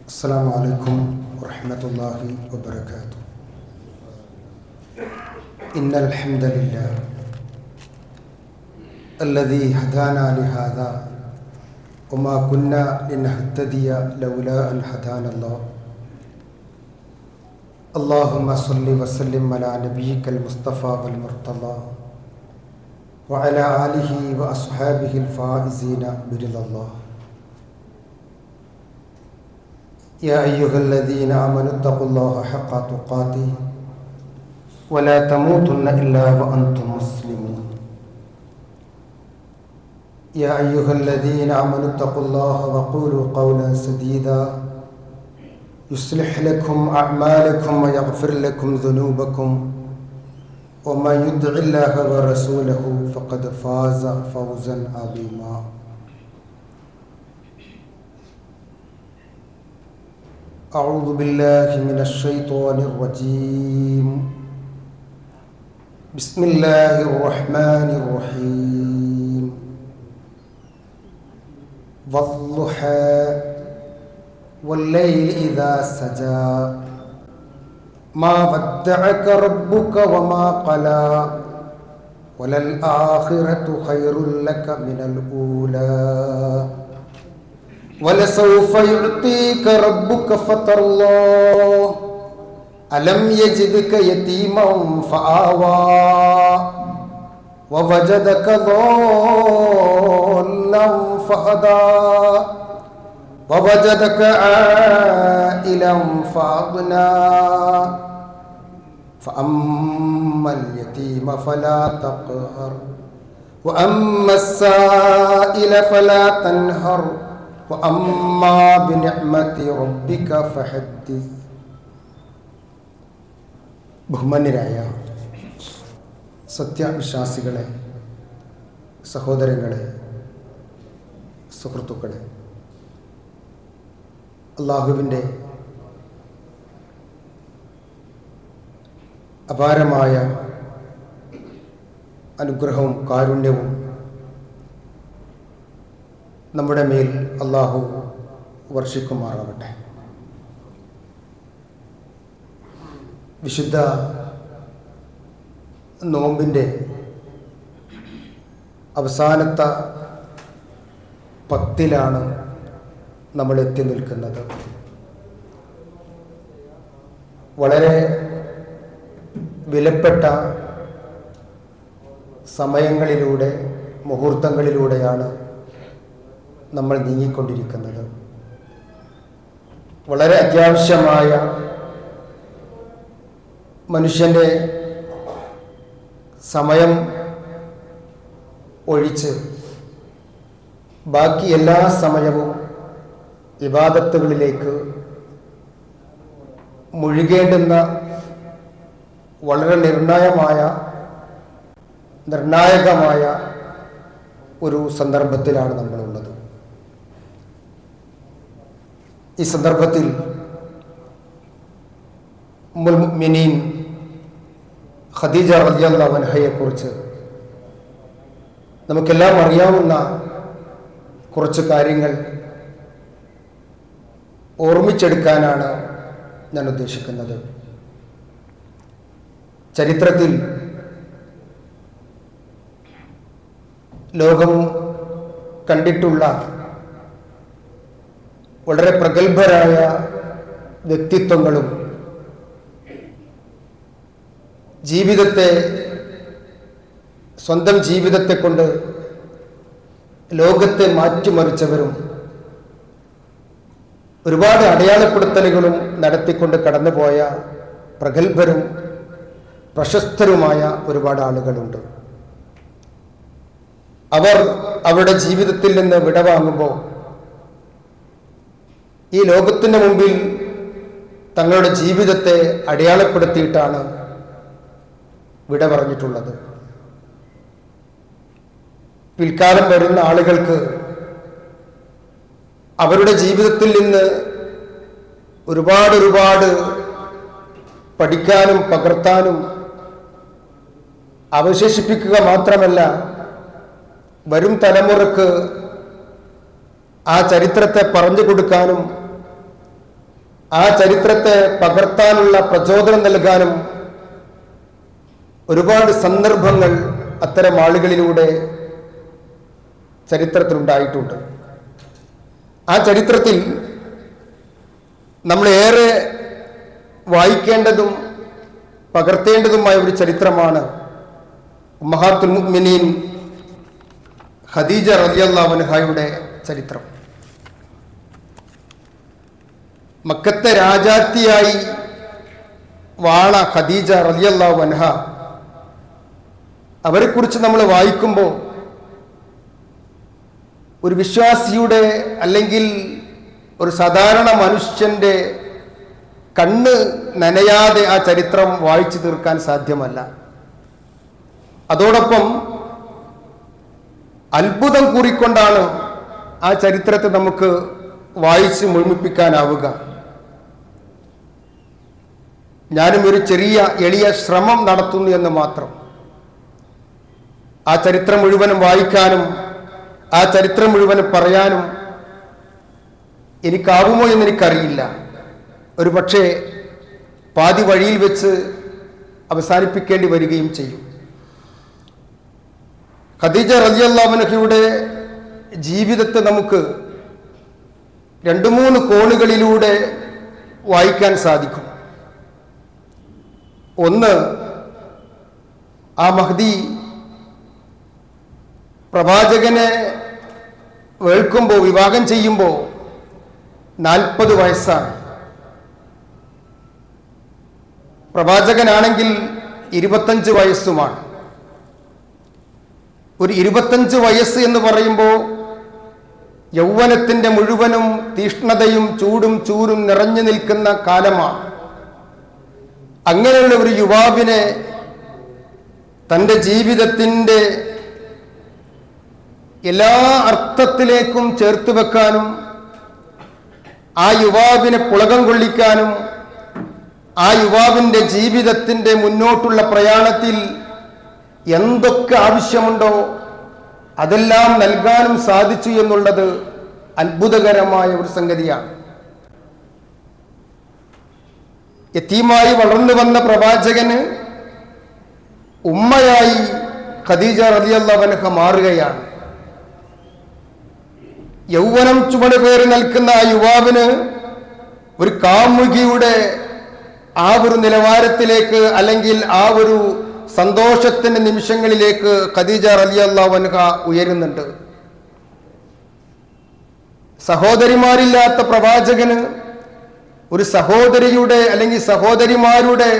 السلام عليكم ورحمة الله وبركاته. إن الحمد لله الذي هدانا لهذا وما كنا لنهتدي لولا أن هدانا الله. اللهم صل وسلم على نبيك المصطفى والمرتضى وعلى آله وأصحابه الفائزين برضا الله. يا أيها الذين آمنوا اتقوا الله حق تقاته ولا تموتن إلا وأنتم مسلمون. يا أيها الذين آمنوا اتقوا الله وقولوا قولا سديدا يصلح لكم أعمالكم ويغفر لكم ذنوبكم ومن يطع الله ورسوله فقد فاز فوزا عظيما. أعوذ بالله من الشيطان الرجيم. بسم الله الرحمن الرحيم. والضحى والليل إذا سجى ما ودعك ربك وما قلى وللآخرة خير لك من الأولى ولسوف يعطيك ربك فترضى ألم يجدك يتيما فآوى ووجدك ضالا فهدى ووجدك عائلا فأغنى فأما اليتيم فلا تقهر وأما السائل فلا تنهر وأما بنعمة ربك فحدث. ബഹുമാന്യരായ സത്യവിശ്വാസികളെ, സഹോദരങ്ങളെ, സുഹൃത്തുക്കളെ, അല്ലാഹുവിൻ്റെ അപാരമായ അനുഗ്രഹവും കാരുണ്യവും നമ്മുടെ മേൽ അല്ലാഹു വർഷിക്കുമാറാവട്ടെ. വിശുദ്ധ നോമ്പിൻ്റെ അവസാനത്തെ പത്തിലാണ് നമ്മൾ എത്തി നിൽക്കുന്നത്. വളരെ വിലപ്പെട്ട സമയങ്ങളിലൂടെ, മുഹൂർത്തങ്ങളിലൂടെയാണ് നമ്മൾ നീങ്ങിക്കൊണ്ടിരിക്കുന്നത്. വളരെ അത്യാവശ്യമായ മനുഷ്യൻ്റെ സമയം ഒഴിച്ച് ബാക്കി എല്ലാ സമയവും ഇബാദത്തുകളിലേക്ക് മുഴുകേണ്ടുന്ന വളരെ നിർണായകമായ ഒരു സന്ദർഭത്തിലാണ് നമ്മളുള്ളത്. ഈ സന്ദർഭത്തിൽ ഉമ്മുൽ മുഅ്മിനീൻ ഖദീജ റളിയല്ലാഹു അൻഹയെക്കുറിച്ച് നമുക്കെല്ലാം അറിയാവുന്ന കുറച്ച് കാര്യങ്ങൾ ഓർമ്മിച്ചെടുക്കാനാണ് ഞാൻ ഉദ്ദേശിക്കുന്നത്. ചരിത്രത്തിൽ ലോകം കണ്ടിട്ടുള്ള വളരെ പ്രഗത്ഭരായ വ്യക്തിത്വങ്ങളും സ്വന്തം ജീവിതത്തെ കൊണ്ട് ലോകത്തെ മാറ്റിമറിച്ചവരും ഒരുപാട് അടയാളപ്പെടുത്തലുകളും നടത്തിക്കൊണ്ട് കടന്നുപോയ പ്രഗത്ഭരും പ്രശസ്തരുമായ ഒരുപാട് ആളുകളുണ്ട്. അവർ അവരുടെ ജീവിതത്തിൽ നിന്ന് വിടവാങ്ങുമ്പോൾ ഈ ലോകത്തിൻ്റെ മുമ്പിൽ തങ്ങളുടെ ജീവിതത്തെ അടയാളപ്പെടുത്തിയിട്ടാണ് വിട പറഞ്ഞിട്ടുള്ളത്. പിൽക്കാലം വരുന്ന ആളുകൾക്ക് അവരുടെ ജീവിതത്തിൽ നിന്ന് ഒരുപാട് പഠിക്കാനും പകർത്താനും അവശേഷിപ്പിക്കുക മാത്രമല്ല, വരും തലമുറക്ക് ആ ചരിത്രത്തെ പറഞ്ഞു കൊടുക്കാനും ആ ചരിത്രത്തെ പകർത്താനുള്ള പ്രചോദനം നൽകാനും ഒരുപാട് സന്ദർഭങ്ങൾ അത്തരം ആളുകളിലൂടെ ചരിത്രത്തിലുണ്ടായിട്ടുണ്ട്. ആ ചരിത്രത്തിൽ നമ്മളേറെ വായിക്കേണ്ടതും പകർത്തേണ്ടതുമായ ഒരു ചരിത്രമാണ് ഉമ്മഹാത്തുൽ മുഅ്മിനീൻ ഖദീജ റളിയല്ലാഹു അൻഹയുടെ ചരിത്രം. മക്കത്തെ രാജാത്തിയായി വാണ ഖദീജ റളിയല്ലാഹു അൻഹ, അവരെക്കുറിച്ച് നമ്മൾ വായിക്കുമ്പോൾ ഒരു വിശ്വാസിയുടെ അല്ലെങ്കിൽ ഒരു സാധാരണ മനുഷ്യൻ്റെ കണ്ണ് നനയാതെ ആ ചരിത്രം വായിച്ചു തീർക്കാൻ സാധ്യമല്ല. അതോടൊപ്പം അത്ഭുതം കൂറിക്കൊണ്ടാണ് ആ ചരിത്രത്തെ നമുക്ക് വായിച്ച് മുഴുമിപ്പിക്കാനാവുക. ഞാനും ഒരു ചെറിയ എളിയ ശ്രമം നടത്തുന്നു എന്ന് മാത്രം. ആ ചരിത്രം മുഴുവനും വായിക്കാനും ആ ചരിത്രം മുഴുവനും പറയാനും എനിക്കാവുമോ എന്നെനിക്കറിയില്ല. ഒരു പക്ഷേ പാതി വഴിയിൽ വെച്ച് അവസാനിപ്പിക്കേണ്ടി വരികയും ചെയ്യും. ഖദീജ റളിയല്ലാഹു അൻഹയുടെ ജീവിതത്തെ നമുക്ക് 2-3 കോണുകളിലൂടെ വായിക്കാൻ സാധിക്കും. ഒന്ന്, ആ മഹ്ദി പ്രവാചകനെ വേൾക്കുമ്പോൾ, വിവാഹം ചെയ്യുമ്പോൾ 40 വയസ്സാണ്. പ്രവാചകനാണെങ്കിൽ 25 വയസ്സുമാണ്. ഒരു 25 വയസ്സ് എന്ന് പറയുമ്പോൾ യൗവനത്തിൻ്റെ മുഴുവനും തീഷ്ണതയും ചൂടും ചൂരും നിറഞ്ഞു നിൽക്കുന്ന കാലമാണ്. അങ്ങനെയുള്ള ഒരു യുവാവിനെ തൻ്റെ ജീവിതത്തിൻ്റെ എല്ലാ അർത്ഥത്തിലേക്കും ചേർത്ത് വെക്കാനും ആ യുവാവിനെ പുളകം കൊള്ളിക്കാനും ആ യുവാവിൻ്റെ ജീവിതത്തിൻ്റെ മുന്നോട്ടുള്ള പ്രയാണത്തിൽ എന്തൊക്കെ ആവശ്യമുണ്ടോ അതെല്ലാം നൽകാനും സാധിച്ചു എന്നുള്ളത് അത്ഭുതകരമായ ഒരു സംഗതിയാണ്. യതീമായി വളർന്നു വന്ന പ്രവാചകന് ഉമ്മയായി ഖദീജ റളിയല്ലാഹു അൻഹ മാറുകയാണ്. യൗവനം ചുവട് പേറി നിൽക്കുന്ന ആ യുവാവിന് ഒരു കാമുകിയുടെ ആ ഒരു നിലവാരത്തിലേക്ക് അല്ലെങ്കിൽ ആ ഒരു സന്തോഷത്തിന്റെ നിമിഷങ്ങളിലേക്ക് ഖദീജ റളിയല്ലാഹു അൻഹ ഉയരുന്നുണ്ട്. സഹോദരിമാരില്ലാത്ത പ്രവാചകന് ഒരു സഹോദരിയുടെ അല്ലെങ്കിൽ സഹോദരിമാരുടെ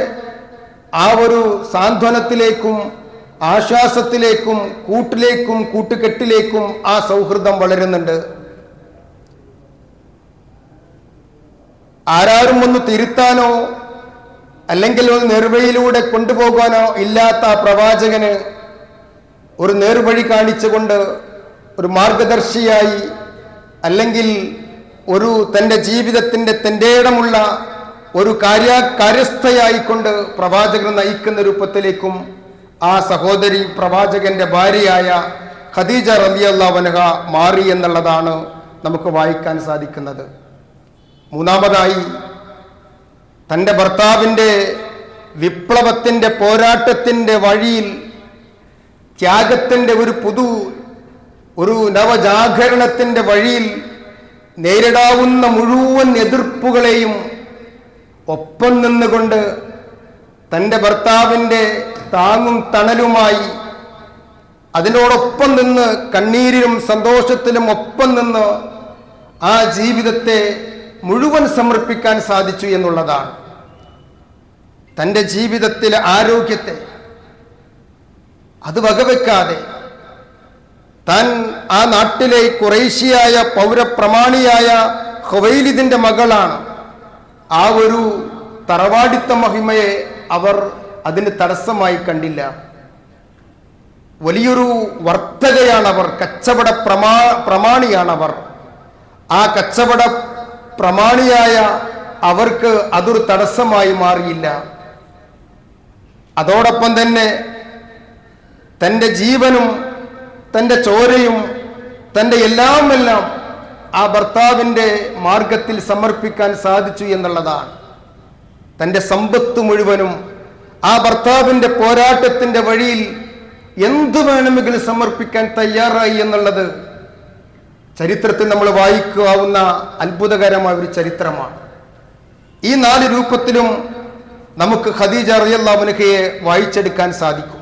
ആ ഒരു സാന്ത്വനത്തിലേക്കും ആശ്വാസത്തിലേക്കും കൂട്ടിലേക്കും കൂട്ടുകെട്ടിലേക്കും ആ സൗഹൃദം വളരുന്നുണ്ട്. ആരാരും ഒന്ന് തിരുത്താനോ അല്ലെങ്കിൽ ഒരു നേർവഴിയിലൂടെ കൊണ്ടുപോകാനോ ഇല്ലാത്ത ആ പ്രവാചകന് ഒരു നേർവഴി കാണിച്ചുകൊണ്ട് ഒരു മാർഗദർശിയായി അല്ലെങ്കിൽ ഒരു തൻ്റെ ജീവിതത്തിൻ്റെ തൻ്റെയിടമുള്ള ഒരു കാര്യസ്ഥയായിക്കൊണ്ട് പ്രവാചകൻ നയിക്കുന്ന രൂപത്തിലേക്കും ആ സഹോദരി പ്രവാചകന്റെ ഭാര്യയായ ഖദീജ റളിയല്ലാഹു അൻഹ മാറി എന്നുള്ളതാണ് നമുക്ക് വായിക്കാൻ സാധിക്കുന്നത്. മൂന്നാമതായി, തൻ്റെ ഭർത്താവിൻ്റെ വിപ്ലവത്തിൻ്റെ പോരാട്ടത്തിൻ്റെ വഴിയിൽ ത്യാഗത്തിൻ്റെ ഒരു നവജാഗരണത്തിൻ്റെ വഴിയിൽ നേരിടാവുന്ന മുഴുവൻ എതിർപ്പുകളെയും ഒപ്പം നിന്നുകൊണ്ട് തൻ്റെ ഭർത്താവിൻ്റെ താങ്ങും തണലുമായി അതിനോടൊപ്പം നിന്ന് കണ്ണീരിലും സന്തോഷത്തിലും ഒപ്പം നിന്ന് ആ ജീവിതത്തെ മുഴുവൻ സമർപ്പിക്കാൻ സാധിച്ചു എന്നുള്ളതാണ്. തൻ്റെ ജീവിതത്തിലെ ആരോഗ്യത്തെ അത് വകവെക്കാതെ താൻ ആ നാട്ടിലെ ഖുറൈശിയായ പൗരപ്രമാണിയായ ഖുവൈലിദിന്റെ മകളാണ്. ആ ഒരു തറവാടിത്ത മഹിമയെ അവർ അതിന് തടസ്സമായി കണ്ടില്ല. വലിയൊരു വർത്തകയാണവർ, കച്ചവട പ്രമാണിയാണവർ. ആ കച്ചവട പ്രമാണിയായ അവർക്ക് അതൊരു തടസ്സമായി മാറിയില്ല. അതോടൊപ്പം തന്നെ തൻ്റെ ജീവനും തൻ്റെ ചോരയും തൻ്റെ എല്ലാം ആ ഭർത്താവിൻ്റെ മാർഗത്തിൽ സമർപ്പിക്കാൻ സാധിച്ചു എന്നുള്ളതാണ്. തൻ്റെ സമ്പത്ത് മുഴുവനും ആ ഭർത്താവിൻ്റെ പോരാട്ടത്തിൻ്റെ വഴിയിൽ എന്തു വേണമെങ്കിലും സമർപ്പിക്കാൻ തയ്യാറായി എന്നുള്ളത് ചരിത്രത്തിൽ നമ്മൾ വായിക്കാവുന്ന അത്ഭുതകരമായ ഒരു ചരിത്രമാണ്. ഈ 4 രൂപത്തിലും നമുക്ക് ഖദീജ റളിയല്ലാഹു അൻഹയെ വായിച്ചെടുക്കാൻ സാധിക്കും.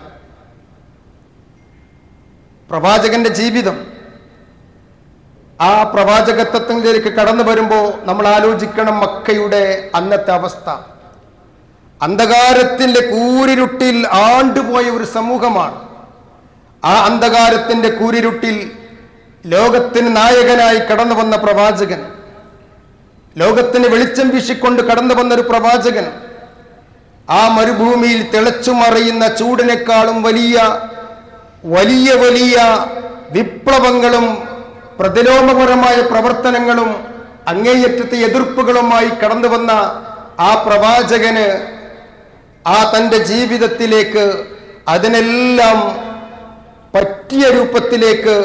പ്രവാചകന്റെ ജീവിതം, ആ പ്രവാചകത്വത്തിലേക്ക് കടന്നു വരുമ്പോൾ നമ്മൾ ആലോചിക്കണം മക്കയുടെ അന്നത്തെ അവസ്ഥ. അന്ധകാരത്തിന്റെ കൂരിരുട്ടിൽ ആണ്ടുപോയ ഒരു സമൂഹമാണ്. ആ അന്ധകാരത്തിന്റെ കൂരിരുട്ടിൽ ലോകത്തിന് നായകനായി കടന്നു വന്ന പ്രവാചകൻ, ലോകത്തിന് വെളിച്ചം വീശിക്കൊണ്ട് കടന്നു വന്നൊരു പ്രവാചകൻ, ആ മരുഭൂമിയിൽ തിളച്ചു മറിയുന്ന ചൂടിനേക്കാളും വലിയ വലിയ വലിയ വിപ്ലവങ്ങളും പ്രതിലോമപരമായ പ്രവർത്തനങ്ങളും അങ്ങേയറ്റത്തെ എതിർപ്പുകളുമായി കടന്നു വന്ന ആ പ്രവാചകന് ആ തൻ്റെ ജീവിതത്തിലേക്ക് അതിനെല്ലാം പറ്റിയ രൂപത്തിലേക്ക്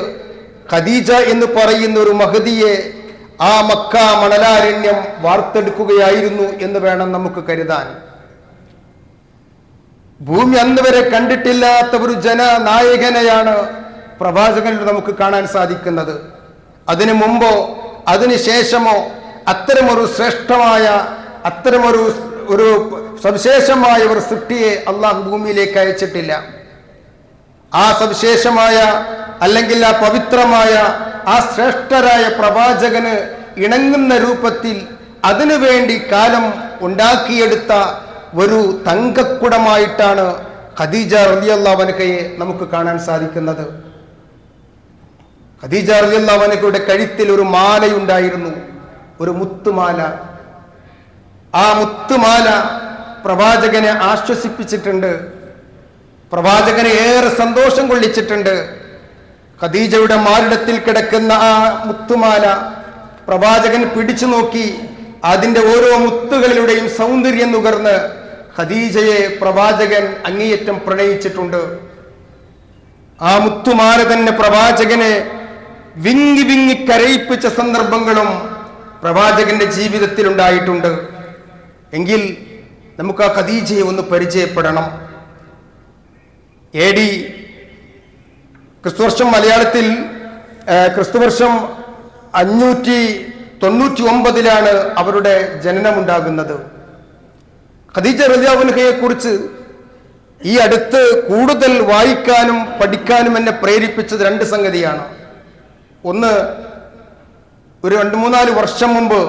ഖദീജ എന്ന് പറയുന്ന ഒരു മഹദിയെ ആ മക്ക മണലാരണ്യം വാർത്തെടുക്കുകയായിരുന്നു എന്ന് വേണം നമുക്ക് കരുതാൻ. ഭൂമി അന്ന് വരെ കണ്ടിട്ടില്ലാത്ത ഒരു ജനനായകനെയാണ് പ്രവാചകനിൽ നമുക്ക് കാണാൻ സാധിക്കുന്നത്. അതിനു മുമ്പോ അതിനു ശേഷമോ അത്തരമൊരു ശ്രേഷ്ഠമായ ഒരു സവിശേഷമായ ഒരു സൃഷ്ടിയെ അള്ളാഹു ഭൂമിയിലേക്ക് അയച്ചിട്ടില്ല. ആ സവിശേഷമായ അല്ലെങ്കിൽ ആ പവിത്രമായ ആ ശ്രേഷ്ഠരായ പ്രവാചകന് ഇണങ്ങുന്ന രൂപത്തിൽ അതിനുവേണ്ടി കാലം ഉണ്ടാക്കിയെടുത്ത ഒരു തങ്കക്കുടമായിട്ടാണ് ഖദീജ റളിയല്ലാഹു അൻഹയെ നമുക്ക് കാണാൻ സാധിക്കുന്നത്. ഖദീജ റളിയല്ലാഹു അൻഹയുടെ കഴുത്തിൽ ഒരു മാലയുണ്ടായിരുന്നു, ഒരു മുത്തുമാല. ആ മുത്തുമാല പ്രവാചകനെ ആശ്വസിപ്പിച്ചിട്ടുണ്ട്, പ്രവാചകനെ ഏറെ സന്തോഷം കൊള്ളിച്ചിട്ടുണ്ട്. ഖദീജയുടെ മാറിടത്തിൽ കിടക്കുന്ന ആ മുത്തുമാല പ്രവാചകൻ പിടിച്ചു നോക്കി. അതിൻ്റെ ഓരോ മുത്തുകളിലൂടെയും സൗന്ദര്യം നുകർന്ന് ഖദീജയെ പ്രവാചകൻ അങ്ങേയറ്റം പ്രണയിച്ചിട്ടുണ്ട്. ആ മുത്തുമാല തന്നെ പ്രവാചകനെ വിങ്ങി വിങ്ങി കരയിപ്പിച്ച സന്ദർഭങ്ങളും പ്രവാചകന്റെ ജീവിതത്തിൽ ഉണ്ടായിട്ടുണ്ട്. എങ്കിൽ നമുക്ക് ആ ഖദീജയെ ഒന്ന് പരിചയപ്പെടണം. AD ക്രിസ്തുവർഷം മലയാളത്തിൽ ക്രിസ്തുവർഷം 599 അവരുടെ ജനനമുണ്ടാകുന്നത്. ഖദീജ റളിയല്ലാഹു അൻഹയെ കുറിച്ച് ഈ അടുത്ത് കൂടുതൽ വായിക്കാനും പഠിക്കാനും എന്നെ പ്രേരിപ്പിച്ചത് 2 സംഗതിയാണ്. ഒന്ന്, ഒരു 2-3-4 വർഷം മുമ്പ്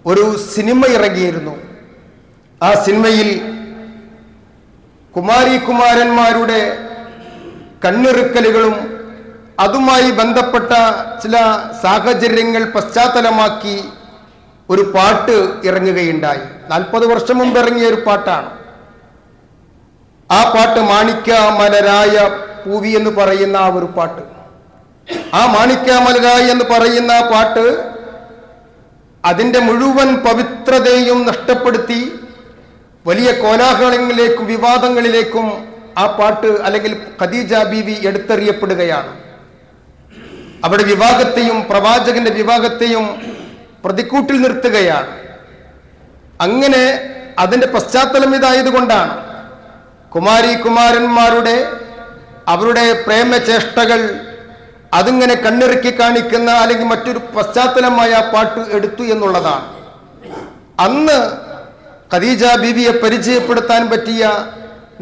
ഒരു സിനിമ ഇറങ്ങിയിരുന്നു. ആ സിനിമയിൽ കുമാരന്മാരുടെ കണ്ണിറുക്കലുകളും അതുമായി ബന്ധപ്പെട്ട ചില സാഹചര്യങ്ങൾ പശ്ചാത്തലമാക്കി ഒരു പാട്ട് ഇറങ്ങുകയുണ്ടായി. 40 വർഷം മുമ്പ് ഇറങ്ങിയ ഒരു പാട്ടാണ്. ആ പാട്ട് മാണിക്യമലരായ പൂവി എന്ന് പറയുന്ന ആ ഒരു പാട്ട്. ആ മാണിക്യമലരായ എന്ന് പറയുന്ന പാട്ട് അതിൻ്റെ മുഴുവൻ പവിത്രതയും നഷ്ടപ്പെടുത്തി വലിയ കോലാഹലങ്ങളിലേക്കും വിവാദങ്ങളിലേക്കും ആ പാട്ട് അല്ലെങ്കിൽ ഖദീജ ബീവി എടുത്തെറിയപ്പെടുകയാണ്. അവിടെ വിവാഹത്തെയും പ്രവാചകന്റെ വിവാഹത്തെയും പ്രതിക്കൂട്ടിൽ നിർത്തുകയാണ്. അങ്ങനെ അതിൻ്റെ പശ്ചാത്തലം ഇതായതുകൊണ്ടാണ് കുമാരന്മാരുടെ അവരുടെ പ്രേമചേഷ്ടകൾ അതിങ്ങനെ കണ്ണിറുക്കി കാണിക്കുന്ന അല്ലെങ്കിൽ മറ്റൊരു പശ്ചാത്തലമായ പാട്ട് എടുത്തു എന്നുള്ളതാണ്. അന്ന് ഖദീജ ബീവിയെ പരിചയപ്പെടുത്താൻ പറ്റിയ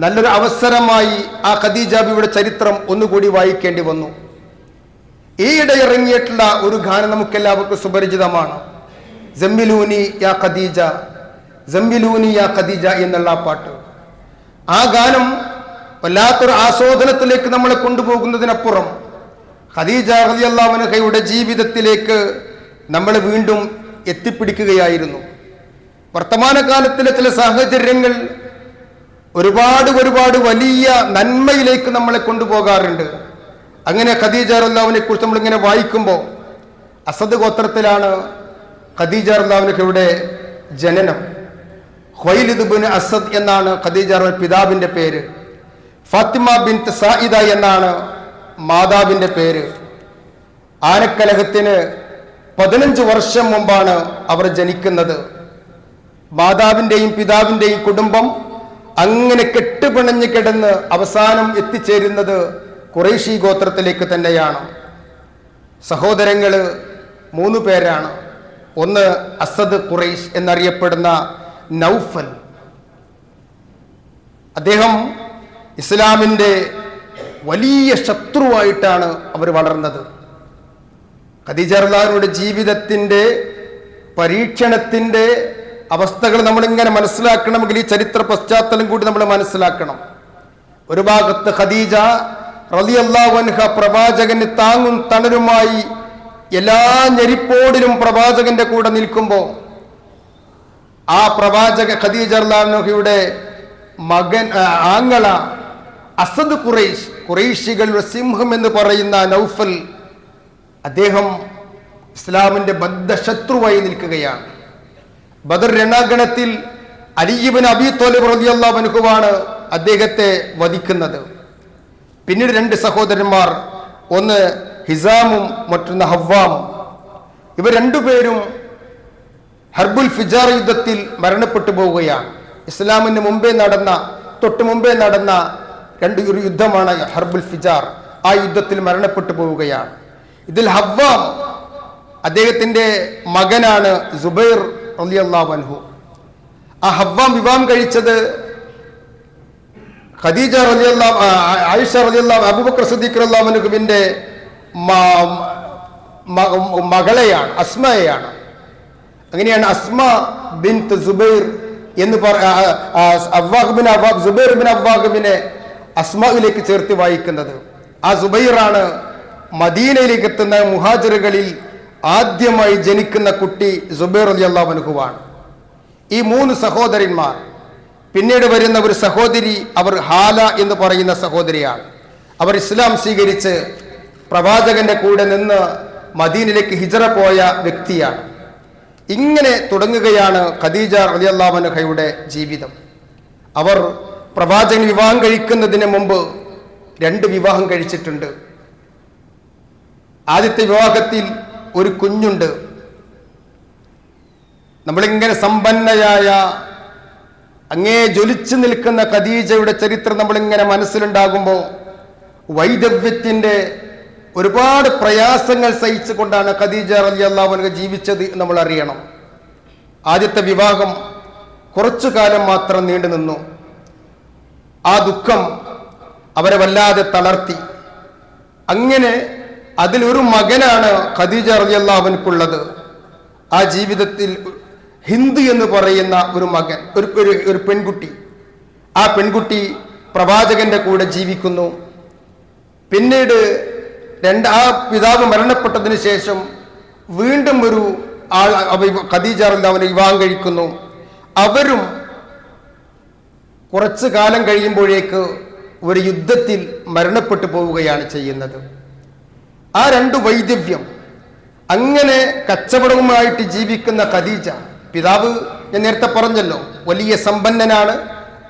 നല്ലൊരു അവസരമായി ആ ഖദീജ ബീവിയുടെ ചരിത്രം ഒന്നുകൂടി വായിക്കേണ്ടി വന്നു. ഈയിടെ ഇറങ്ങിയിട്ടുള്ള ഒരു ഗാനം നമുക്കെല്ലാവർക്കും സുപരിചിതമാണ്. സമ്മിലൂനി യാ ഖദീജ, സമ്മിലൂനി യാ ഖദീജ എന്നുള്ള ആ പാട്ട്. ആ ഗാനം വല്ലാത്തൊരു ആസ്വാദനത്തിലേക്ക് നമ്മളെ കൊണ്ടുപോകുന്നതിനപ്പുറം ഖദീജ റളിയല്ലാഹു അൻഹയുടെ ജീവിതത്തിലേക്ക് നമ്മൾ വീണ്ടും എത്തിപ്പിടിക്കുകയായിരുന്നു. വർത്തമാനകാലത്തിലെ ചില സാഹചര്യങ്ങൾ ഒരുപാട് വലിയ നന്മയിലേക്ക് നമ്മളെ കൊണ്ടുപോകാറുണ്ട്. അങ്ങനെ ഖദീജ റളിയല്ലാഹു അൻഹയെ കുറിച്ച് നമ്മളിങ്ങനെ വായിക്കുമ്പോൾ അസദ് ഗോത്രത്തിലാണ് ഖദീജ റളിയല്ലാഹു അൻഹയുടെ ജനനം. ഖുവൈലിദ് ഇബ്നു അസദ് എന്നാണ് ഖദീജ പിതാവിൻ്റെ പേര്. ഫാത്തിമ ബിൻത് സായിദ എന്നാണ് മാതാവിൻ്റെ പേര്. ആനക്കലഹത്തിന് 15 വർഷം മുമ്പാണ് അവർ ജനിക്കുന്നത്. മാതാവിൻ്റെയും പിതാവിൻ്റെയും കുടുംബം അങ്ങനെ കെട്ടുപിണഞ്ഞ് കിടന്ന് അവസാനം എത്തിച്ചേരുന്നത് ഖുറൈശി ഗോത്രത്തിലേക്ക് തന്നെയാണ്. സഹോദരങ്ങൾ 3 പേരാണ്. ഒന്ന് അസദ് ഖുറൈശ് എന്നറിയപ്പെടുന്ന നൗഫൽ. അദ്ദേഹം ഇസ്ലാമിൻ്റെ വലിയ ശത്രുവായിട്ടാണ് അവർ വളർന്നത്. ഖദീജ റളിയല്ലാഹുവിന്റെ ജീവിതത്തിൻ്റെ പരീക്ഷണത്തിൻ്റെ അവസ്ഥകൾ നമ്മളിങ്ങനെ മനസ്സിലാക്കണമെങ്കിൽ ഈ ചരിത്ര പശ്ചാത്തലം കൂടി നമ്മൾ മനസ്സിലാക്കണം. ഒരു ഭാഗത്ത് ഖദീജ റളിയല്ലാഹു അൻഹ പ്രവാചകന് താങ്ങും തണലുമായി എല്ലാ ഞെരിപ്പോടിലും പ്രവാചകന്റെ കൂടെ നിൽക്കുമ്പോൾ ആ പ്രവാചക ഖദീജ റളിയല്ലാഹു അൻഹയുടെ മകൻ ആങ്ങള അസദ് ഖുറൈശ്, ഖുറൈശികളുടെ സിംഹം എന്ന് പറയുന്ന നൗഫൽ, അദ്ദേഹം ഇസ്ലാമിന്റെ ബദ്ധശത്രുവായി നിൽക്കുകയാണ്. ബദർ രണാങ്കണത്തിൽ അലി ഇബ്നു അബീ ത്വാലിബ് റളിയല്ലാഹു അൻഹുവാണ് അദ്ദേഹത്തെ വധിക്കുന്നത്. പിന്നീട് 2 സഹോദരന്മാർ, ഒന്ന് ഹിസാമും മറ്റൊന്ന് ഹവ്വാമും. ഇവർ 2 പേരും ഹർബുൽ ഫിജാർ യുദ്ധത്തിൽ മരണപ്പെട്ടു പോവുകയാണ്. ഇസ്ലാമിന് തൊട്ട് മുമ്പേ നടന്ന ഒരു യുദ്ധമാണ് ഹർബുൽ ഫിജാർ. ആ യുദ്ധത്തിൽ മരണപ്പെട്ടു പോവുകയാണ്. ഇതിൽ ഹവ്വാം, അദ്ദേഹത്തിന്റെ മകനാണ് സുബൈർ റളിയല്ലാഹു അൻഹു. ആ ഹവ്വാം വിവാഹം കഴിച്ചത് ഖദീജ റളിയല്ലാഹു ആയിഷ റളിയല്ലാഹു അബൂബക്കർ സിദ്ദീഖ് റളിയല്ലാഹു അൻഹുവിന്റെ മകളെയാണ്, അസ്മയെയാണ്. അങ്ങനെയാണ് അസ്മ ബിൻത് സുബൈർ എന്ന് സുബൈർ ബിൻ അവ്വാഖിനെ അസ്മയിലേക്ക് ചേർത്ത് വായിക്കുന്നത്. ആ സുബൈറാണ് മദീനയിലേക്ക് എത്തുന്ന മുഹാജിറുകളിൽ ആദ്യമായി ജനിക്കുന്ന കുട്ടി സുബൈർ റളിയല്ലാഹു അൻഹുവാണ്. ഈ 3 സഹോദരന്മാർ. പിന്നീട് വരുന്ന ഒരു സഹോദരി, അവർ ഹാല എന്ന് പറയുന്ന സഹോദരിയാണ്. അവർ ഇസ്ലാം സ്വീകരിച്ച് പ്രവാചകന്റെ കൂടെ നിന്ന് മദീനയിലേക്ക് ഹിജറ പോയ വ്യക്തിയാണ്. ഇങ്ങനെ തുടങ്ങുകയാണ് ഖദീജ റളിയല്ലാഹു അൻഹയുടെ ജീവിതം. അവർ പ്രവാചകൻ വിവാഹം കഴിക്കുന്നതിന് മുമ്പ് 2 വിവാഹം കഴിച്ചിട്ടുണ്ട്. ആദ്യത്തെ വിവാഹത്തിൽ ഒരു കുഞ്ഞുണ്ട്. നമ്മളിങ്ങനെ സമ്പന്നയായ അങ്ങേ ജ്വലിച്ചു നിൽക്കുന്ന ഖദീജയുടെ ചരിത്രം നമ്മളിങ്ങനെ മനസ്സിലുണ്ടാകുമ്പോൾ വൈദവ്യത്തിൻ്റെ ഒരുപാട് പ്രയാസങ്ങൾ സഹിച്ചുകൊണ്ടാണ് ഖദീജ റളിയല്ലാഹു അൻഹ ജീവിച്ചത് നമ്മൾ അറിയണം. ആദ്യത്തെ വിവാഹം കുറച്ചു കാലം മാത്രം നീണ്ടു നിന്നു. ആ ദുഃഖം അവരെ വല്ലാതെ തളർത്തി. അങ്ങനെ അതിലൊരു മകനാണ് ഖദീജ റളിയല്ലാഹു അൻഹുള്ളത്. ആ ജീവിതത്തിൽ ഹിന്ദ് എന്ന് പറയുന്ന ഒരു മകൻ, ഒരു പെൺകുട്ടി. ആ പെൺകുട്ടി പ്രവാചകന്റെ കൂടെ ജീവിക്കുന്നു. പിന്നീട് ആ പിതാവ് മരണപ്പെട്ടതിന് ശേഷം വീണ്ടും ഒരു ആൾ ഖദീജ റളിയല്ലാഹു അൻഹ വിവാഹം കഴിക്കുന്നു. അവരും കുറച്ചു കാലം കഴിയുമ്പോഴേക്ക് ഒരു യുദ്ധത്തിൽ മരണപ്പെട്ടു പോവുകയാണ് ചെയ്യുന്നത്. ആ 2 വൈദവ്യം. അങ്ങനെ കച്ചവടവുമായിട്ട് ജീവിക്കുന്ന ഖദീജ, പിതാവ് ഞാൻ നേരത്തെ പറഞ്ഞല്ലോ വലിയ സമ്പന്നനാണ്,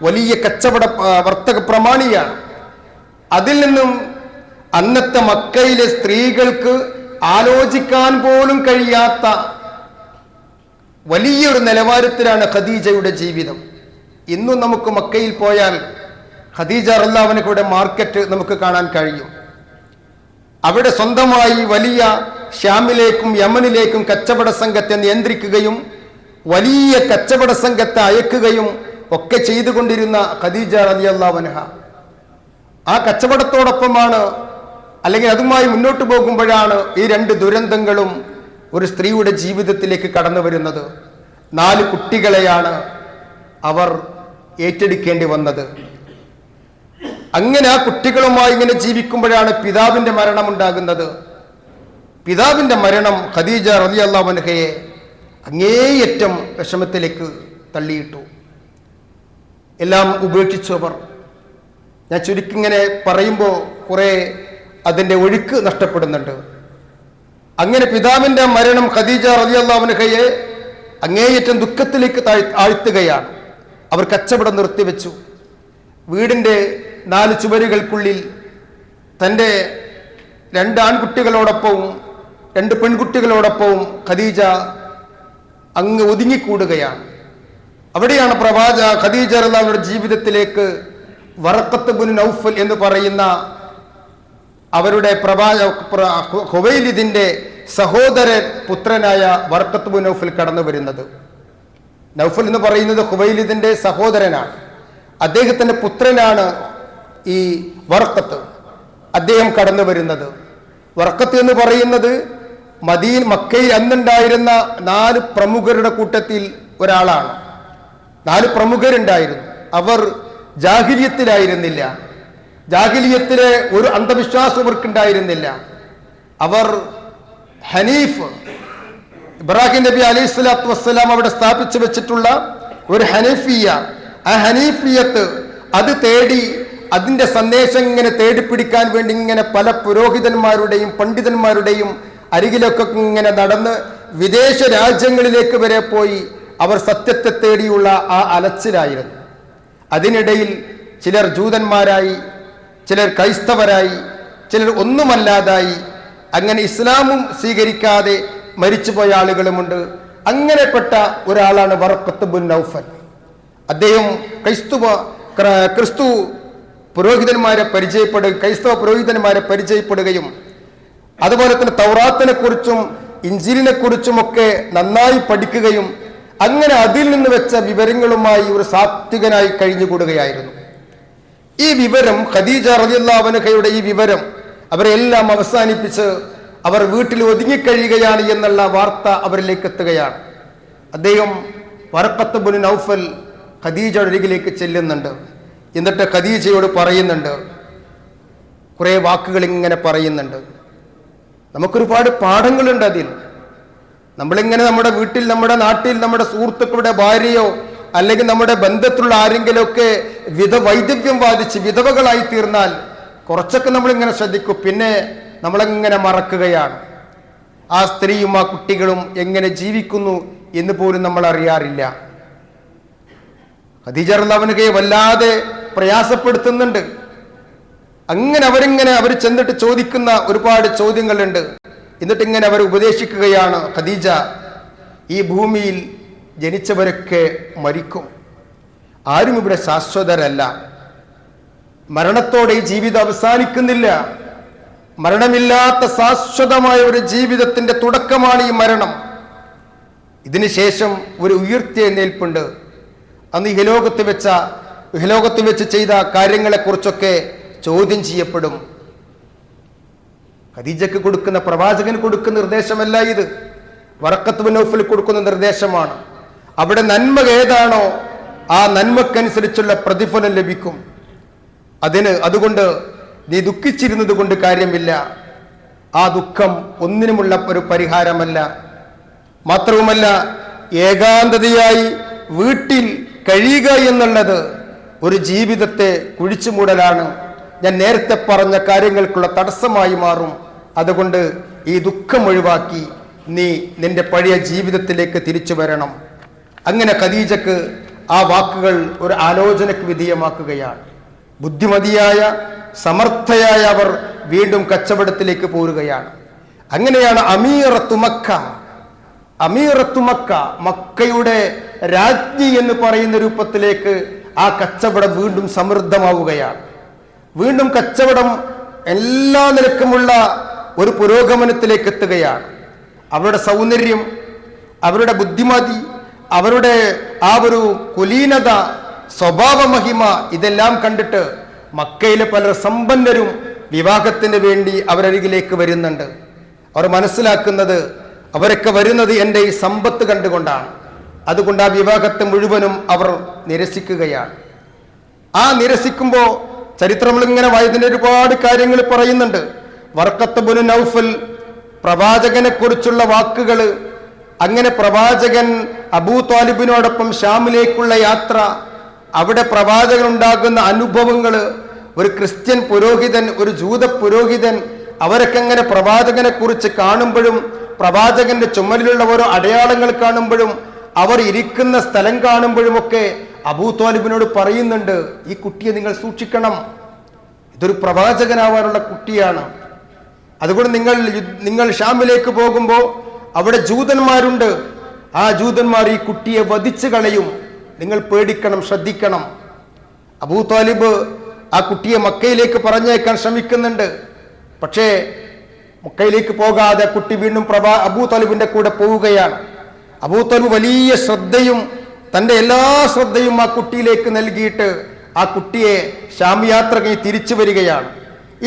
വലിയ കച്ചവട വർത്തക പ്രമാണിയാണ്. അതിൽ നിന്നും അന്നത്തെ മക്കയിലെ സ്ത്രീകൾക്ക് ആലോചിക്കാൻ പോലും കഴിയാത്ത വലിയൊരു നിലവാരത്തിലാണ് ഖദീജയുടെ ജീവിതം. ഇന്നും നമുക്ക് മക്കയിൽ പോയാൽ ഖദീജ റളിയല്ലാഹു അൻഹയുടെ മാർക്കറ്റ് നമുക്ക് കാണാൻ കഴിയും. അവിടെ സ്വന്തമായി വലിയ ഷ്യാമിലേക്കും യമനിലേക്കും കച്ചവട സംഘത്തെ നിയന്ത്രിക്കുകയും വലിയ കച്ചവട സംഘത്തെ അയക്കുകയും ഒക്കെ ചെയ്തുകൊണ്ടിരുന്ന ഖദീജ റളിയല്ലാഹു അൻഹ ആ കച്ചവടത്തോടൊപ്പമാണ്, അല്ലെങ്കിൽ അതുമായി മുന്നോട്ട് പോകുമ്പോഴാണ് ഈ 2 ദുരന്തങ്ങളും ഒരു സ്ത്രീയുടെ ജീവിതത്തിലേക്ക് കടന്നു വരുന്നത്. 4 കുട്ടികളെയാണ് അവർ ഏറ്റെടുക്കേണ്ടി വന്നത്. അങ്ങനെ ആ കുട്ടികളുമായി ഇങ്ങനെ ജീവിക്കുമ്പോഴാണ് പിതാവിന്റെ മരണം ഉണ്ടാകുന്നത്. പിതാവിന്റെ മരണം ഖദീജ റളിയല്ലാഹു അൻഹയെ അങ്ങേയറ്റം വിഷമത്തിലേക്ക് തള്ളിയിട്ടു. എല്ലാം ഉപേക്ഷിച്ചവർ. ഞാൻ ചുരുക്കിങ്ങനെ പറയുമ്പോൾ കുറെ അതിൻ്റെ ഒഴുക്ക് നഷ്ടപ്പെടുന്നുണ്ട്. അങ്ങനെ പിതാവിന്റെ മരണം ഖദീജ റളിയല്ലാഹു അൻഹയെ അങ്ങേയറ്റം ദുഃഖത്തിലേക്ക് ആഴ്ത്തുകയാണ്. അവർ കച്ചവടം നിർത്തിവെച്ചു. വീടിൻ്റെ 4 ചുവരുകൾക്കുള്ളിൽ തൻ്റെ 2 ആൺകുട്ടികളോടൊപ്പവും രണ്ട് പെൺകുട്ടികളോടൊപ്പവും ഖദീജ അങ്ങ് ഒതുങ്ങിക്കൂടുകയാണ്. അവിടെയാണ് ഖദീജ റളിയല്ലാഹുവിന്റെ ജീവിതത്തിലേക്ക് വറഖത്ത് ബിൻ നൗഫൽ എന്ന് പറയുന്ന അവരുടെ ഖുവൈലിദിന്റെ സഹോദരൻ പുത്രനായ വറഖത്ത് ബിൻ നൗഫൽ കടന്നു വരുന്നത്. നൗഫൽ എന്ന് പറയുന്നത് ഖുവൈലിദിന്റെ സഹോദരനാണ്. അദ്ദേഹത്തിന്റെ പുത്രനാണ് ഈ വറഖത്ത്. അദ്ദേഹം കടന്നു വരുന്നത്. വറഖത്ത് എന്ന് പറയുന്നത് മക്കയിൽ അന്നുണ്ടായിരുന്ന 4 പ്രമുഖരുടെ കൂട്ടത്തിൽ ഒരാളാണ്. 4 പ്രമുഖരുണ്ടായിരുന്നു. അവർ ജാഹിലിയത്തിലായിരുന്നില്ല. ജാഹിലിയത്തിലെ ഒരു അന്ധവിശ്വാസം അവർക്കുണ്ടായിരുന്നില്ല. അവർ ഹനീഫ്, ഇബ്രാഹിം നബി അലൈഹി സ്വലാത്തു വസ്സലാം അവിടെ സ്ഥാപിച്ചു വെച്ചിട്ടുള്ള ഒരു ഹനീഫിയ, ആ ഹനീഫിയത്ത് അത് തേടി അതിന്റെ സന്ദേശം ഇങ്ങനെ തേടിപ്പിടിക്കാൻ വേണ്ടി ഇങ്ങനെ പല പുരോഹിതന്മാരുടെയും പണ്ഡിതന്മാരുടെയും അരികിലൊക്കെ ഇങ്ങനെ നടന്ന് വിദേശ രാജ്യങ്ങളിലേക്ക് വരെ പോയി അവർ സത്യത്തെ തേടിയുള്ള ആ അലച്ചിലായിരുന്നു. അതിനിടയിൽ ചിലർ ജൂതന്മാരായി, ചിലർ ക്രൈസ്തവരായി, ചിലർ ഒന്നുമല്ലാതായി, അങ്ങനെ ഇസ്ലാമും സ്വീകരിക്കാതെ മരിച്ചുപോയ ആളുകളുമുണ്ട്. അങ്ങനെപ്പെട്ട ഒരാളാണ് വറഖത്ത് ബിൻ നൗഫൽ. അദ്ദേഹം ക്രിസ്തു പുരോഹിതന്മാരെ ക്രൈസ്തവ പുരോഹിതന്മാരെ പരിചയപ്പെടുകയും അതുപോലെ തന്നെ തൗറാത്തിനെ കുറിച്ചും ഇഞ്ചീലിനെ കുറിച്ചുമൊക്കെ നന്നായി പഠിക്കുകയും അങ്ങനെ അതിൽ നിന്ന് വെച്ച വിവരങ്ങളുമായി ഒരു സാത്വികനായി കഴിഞ്ഞുകൂടുകയായിരുന്നു. ഈ വിവരം ഖദീജ റളിയല്ലാഹു അൻഹയുടെ ഈ വിവരം അവരെല്ലാം അവസാനിപ്പിച്ച് അവർ വീട്ടിൽ ഒതുങ്ങിക്കഴിയുകയാണ് എന്നുള്ള വാർത്ത അവരിലേക്ക് എത്തുകയാണ്. അദ്ദേഹം വറഖത്ത് ബിൻ നൗഫൽ ഖദീജയുടെ അരികിലേക്ക് ചെല്ലുന്നുണ്ട്. എന്നിട്ട് ഖദീജയോട് പറയുന്നുണ്ട്, കുറേ വാക്കുകൾ ഇങ്ങനെ പറയുന്നുണ്ട്. നമുക്കൊരുപാട് പാഠങ്ങളുണ്ട് അതിൽ. നമ്മളിങ്ങനെ നമ്മുടെ വീട്ടിൽ, നമ്മുടെ നാട്ടിൽ, നമ്മുടെ സുഹൃത്തുക്കളുടെ ഭാര്യയോ അല്ലെങ്കിൽ നമ്മുടെ ബന്ധത്തിലുള്ള ആരെങ്കിലുമൊക്കെ വൈദവ്യം ബാധിച്ച് വിധവകളായി തീർന്നാൽ കുറച്ചൊക്കെ നമ്മളിങ്ങനെ ശ്രദ്ധിക്കും. പിന്നെ നമ്മളെങ്ങനെ മറക്കുകയാണ്. ആ സ്ത്രീയും ആ കുട്ടികളും എങ്ങനെ ജീവിക്കുന്നു എന്ന് പോലും നമ്മൾ അറിയാറില്ല. ഖദീജ റളിയല്ലാഹു അൻഹയെ വല്ലാതെ പ്രയാസപ്പെടുത്തുന്നുണ്ട്. അങ്ങനെ അവർ ചെന്നിട്ട് ചോദിക്കുന്ന ഒരുപാട് ചോദ്യങ്ങളുണ്ട്. എന്നിട്ട് ഇങ്ങനെ അവർ ഉപദേശിക്കുകയാണ്, ഖദീജ, ഈ ഭൂമിയിൽ ജനിച്ചവരൊക്കെ മരിക്കും. ആരും ഇവിടെ ശാശ്വതരല്ല. മരണത്തോടെ ഈ ജീവിതം അവസാനിക്കുന്നില്ല. മരണമില്ലാത്ത ശാശ്വതമായ ഒരു ജീവിതത്തിന്റെ തുടക്കമാണ് ഈ മരണം. ഇതിനുശേഷം ഒരു ഉയർത്തെഴുന്നേൽപ്പുണ്ട്. അന്ന് ഇഹലോകത്ത് വെച്ച് ചെയ്ത കാര്യങ്ങളെക്കുറിച്ചൊക്കെ ചോദ്യം ചെയ്യപ്പെടും. ഖദീജക്ക് കൊടുക്കുന്ന, പ്രവാചകൻ കൊടുക്കുന്ന നിർദ്ദേശമല്ല ഇത്, വറഖത്ത് ബിൻ നൗഫൽ കൊടുക്കുന്ന നിർദ്ദേശമാണ്. അവിടെ നന്മ ഏതാണോ ആ നന്മക്കനുസരിച്ചുള്ള പ്രതിഫലം ലഭിക്കും. അതുകൊണ്ട് നീ ദുഃഖിച്ചിരുന്നത് കൊണ്ട് കാര്യമില്ല. ആ ദുഃഖം ഒന്നിനുമുള്ള ഒരു പരിഹാരമല്ല. മാത്രവുമല്ല, ഏകാന്തതയായി വീട്ടിൽ കഴിയുക എന്നുള്ളത് ഒരു ജീവിതത്തെ കുഴിച്ചുമൂടലാണ്. ഞാൻ നേരത്തെ പറഞ്ഞ കാര്യങ്ങൾക്കുള്ള തടസ്സമായി മാറും. അതുകൊണ്ട് ഈ ദുഃഖം ഒഴിവാക്കി നീ നിന്റെ പഴയ ജീവിതത്തിലേക്ക് തിരിച്ചു വരണം. അങ്ങനെ ഖദീജക്ക് ആ വാക്കുകൾ ഒരു ആലോചനയ്ക്ക് വിധേയമാക്കുകയാണ്. ബുദ്ധിമതിയായ സമർത്ഥയായ അവർ വീണ്ടും കച്ചവടത്തിലേക്ക് പോരുകയാണ്. അങ്ങനെയാണ് അമീറത്തു മക്ക, മക്കയുടെ രാജ്ഞി എന്ന് പറയുന്ന രൂപത്തിലേക്ക് ആ കച്ചവടം വീണ്ടും സമൃദ്ധമാവുകയാണ്. വീണ്ടും കച്ചവടം എല്ലാ നിലക്കുമുള്ള ഒരു പുരോഗമനത്തിലേക്ക് എത്തുകയാണ്. അവരുടെ സൗന്ദര്യം, അവരുടെ ബുദ്ധിമതി, അവരുടെ ആ ഒരു കുലീനത, സ്വഭാവ മഹിമ, ഇതെല്ലാം കണ്ടിട്ട് മക്കയിലെ പല സമ്പന്നരും വിവാഹത്തിന് വേണ്ടി അവരരികിലേക്ക് വരുന്നുണ്ട്. അവർ മനസ്സിലാക്കുന്നത് അവരൊക്കെ വരുന്നത് എൻ്റെ ഈ സമ്പത്ത് കണ്ടുകൊണ്ടാണ്. അതുകൊണ്ട് ആ വിവാഹത്തെ മുഴുവനും അവർ നിരസിക്കുകയാണ്. ആ നിരസിക്കുമ്പോൾ ചരിത്രം ഇങ്ങനെ വായതിൻ്റെ ഒരുപാട് കാര്യങ്ങൾ പറയുന്നുണ്ട്. വറഖത്ത് ബിൻ നൗഫൽ പ്രവാചകനെ കുറിച്ചുള്ള വാക്കുകൾ, അങ്ങനെ പ്രവാചകൻ അബൂ ത്വാലിബിനോടൊപ്പം ഷാമിലേക്കുള്ള യാത്ര, അവിടെ പ്രവാചകൻ ഉണ്ടാകുന്ന അനുഭവങ്ങൾ, ഒരു ക്രിസ്ത്യൻ പുരോഹിതൻ, ഒരു ജൂത പുരോഹിതൻ, അവരൊക്കെ അങ്ങനെ പ്രവാചകനെ കുറിച്ച് കാണുമ്പോഴും പ്രവാചകന്റെ ചുമലിലുള്ള ഓരോ അടയാളങ്ങൾ കാണുമ്പോഴും അവർ ഇരിക്കുന്ന സ്ഥലം കാണുമ്പോഴുമൊക്കെ അബൂ ത്വാലിബിനോട് പറയുന്നുണ്ട്, ഈ കുട്ടിയെ നിങ്ങൾ സൂക്ഷിക്കണം, ഇതൊരു പ്രവാചകനാവാനുള്ള കുട്ടിയാണ്. അതുകൊണ്ട് നിങ്ങൾ ഷാമിലേക്ക് പോകുമ്പോൾ അവിടെ ജൂതന്മാരുണ്ട്, ആ ജൂതന്മാർ ഈ കുട്ടിയെ വധിച്ചു കളയും, നിങ്ങൾ പേടിക്കണം, ശ്രദ്ധിക്കണം. അബൂ താലിബ് ആ കുട്ടിയെ മക്കയിലേക്ക് പറഞ്ഞേക്കാൻ ശ്രമിക്കുന്നുണ്ട്. പക്ഷേ മക്കയിലേക്ക് പോകാതെ കുട്ടി വീണ്ടും അബൂ താലിബിന്റെ കൂടെ പോവുകയാണ്. അബൂ താലിബ് വലിയ ശ്രദ്ധയും തൻ്റെ എല്ലാ ശ്രദ്ധയും ആ കുട്ടിയിലേക്ക് നൽകിയിട്ട് ആ കുട്ടിയെ ഷാം യാത്ര കഴിഞ്ഞ് തിരിച്ചു വരികയാണ്.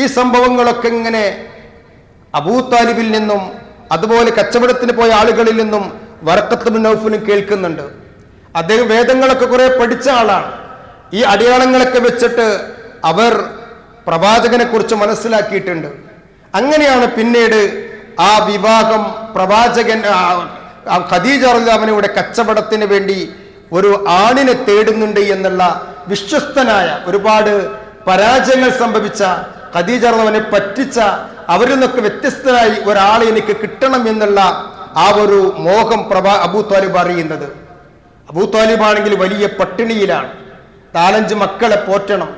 ഈ സംഭവങ്ങളൊക്കെ ഇങ്ങനെ അബൂ താലിബിൽ നിന്നും അതുപോലെ കച്ചവടത്തിന് പോയ ആളുകളിൽ നിന്നും വറഖത്ത് ബിൻ നൗഫലും കേൾക്കുന്നുണ്ട്. അദ്ദേഹം വേദങ്ങളൊക്കെ കുറെ പഠിച്ച ആളാണ്. ഈ അടയാളങ്ങളൊക്കെ വെച്ചിട്ട് അവർ പ്രവാചകനെ കുറിച്ച് മനസ്സിലാക്കിയിട്ടുണ്ട്. അങ്ങനെയാണ് പിന്നീട് ആ വിവാഹം പ്രവാചകൻ ഖദീജ റളിയല്ലാഹുവിന്റെ കച്ചവടത്തിന് വേണ്ടി ഒരു ആണിനെ തേടുന്നുണ്ട് എന്നുള്ള വിശ്വസ്തനായ, ഒരുപാട് പരാജയങ്ങൾ സംഭവിച്ച, ഖദീജ റളിയല്ലാഹുവിനെ പറ്റിച്ച, അവരിൽ നിന്നൊക്കെ വ്യത്യസ്തനായി ഒരാളെ എനിക്ക് കിട്ടണം എന്നുള്ള ആ ഒരു മോഹം അബൂ താലിബ് അറിയുന്നത്. അബൂ താലിബ് ആണെങ്കിൽ വലിയ പട്ടിണിയിലാണ്. 4-5 മക്കളെ പോറ്റണം,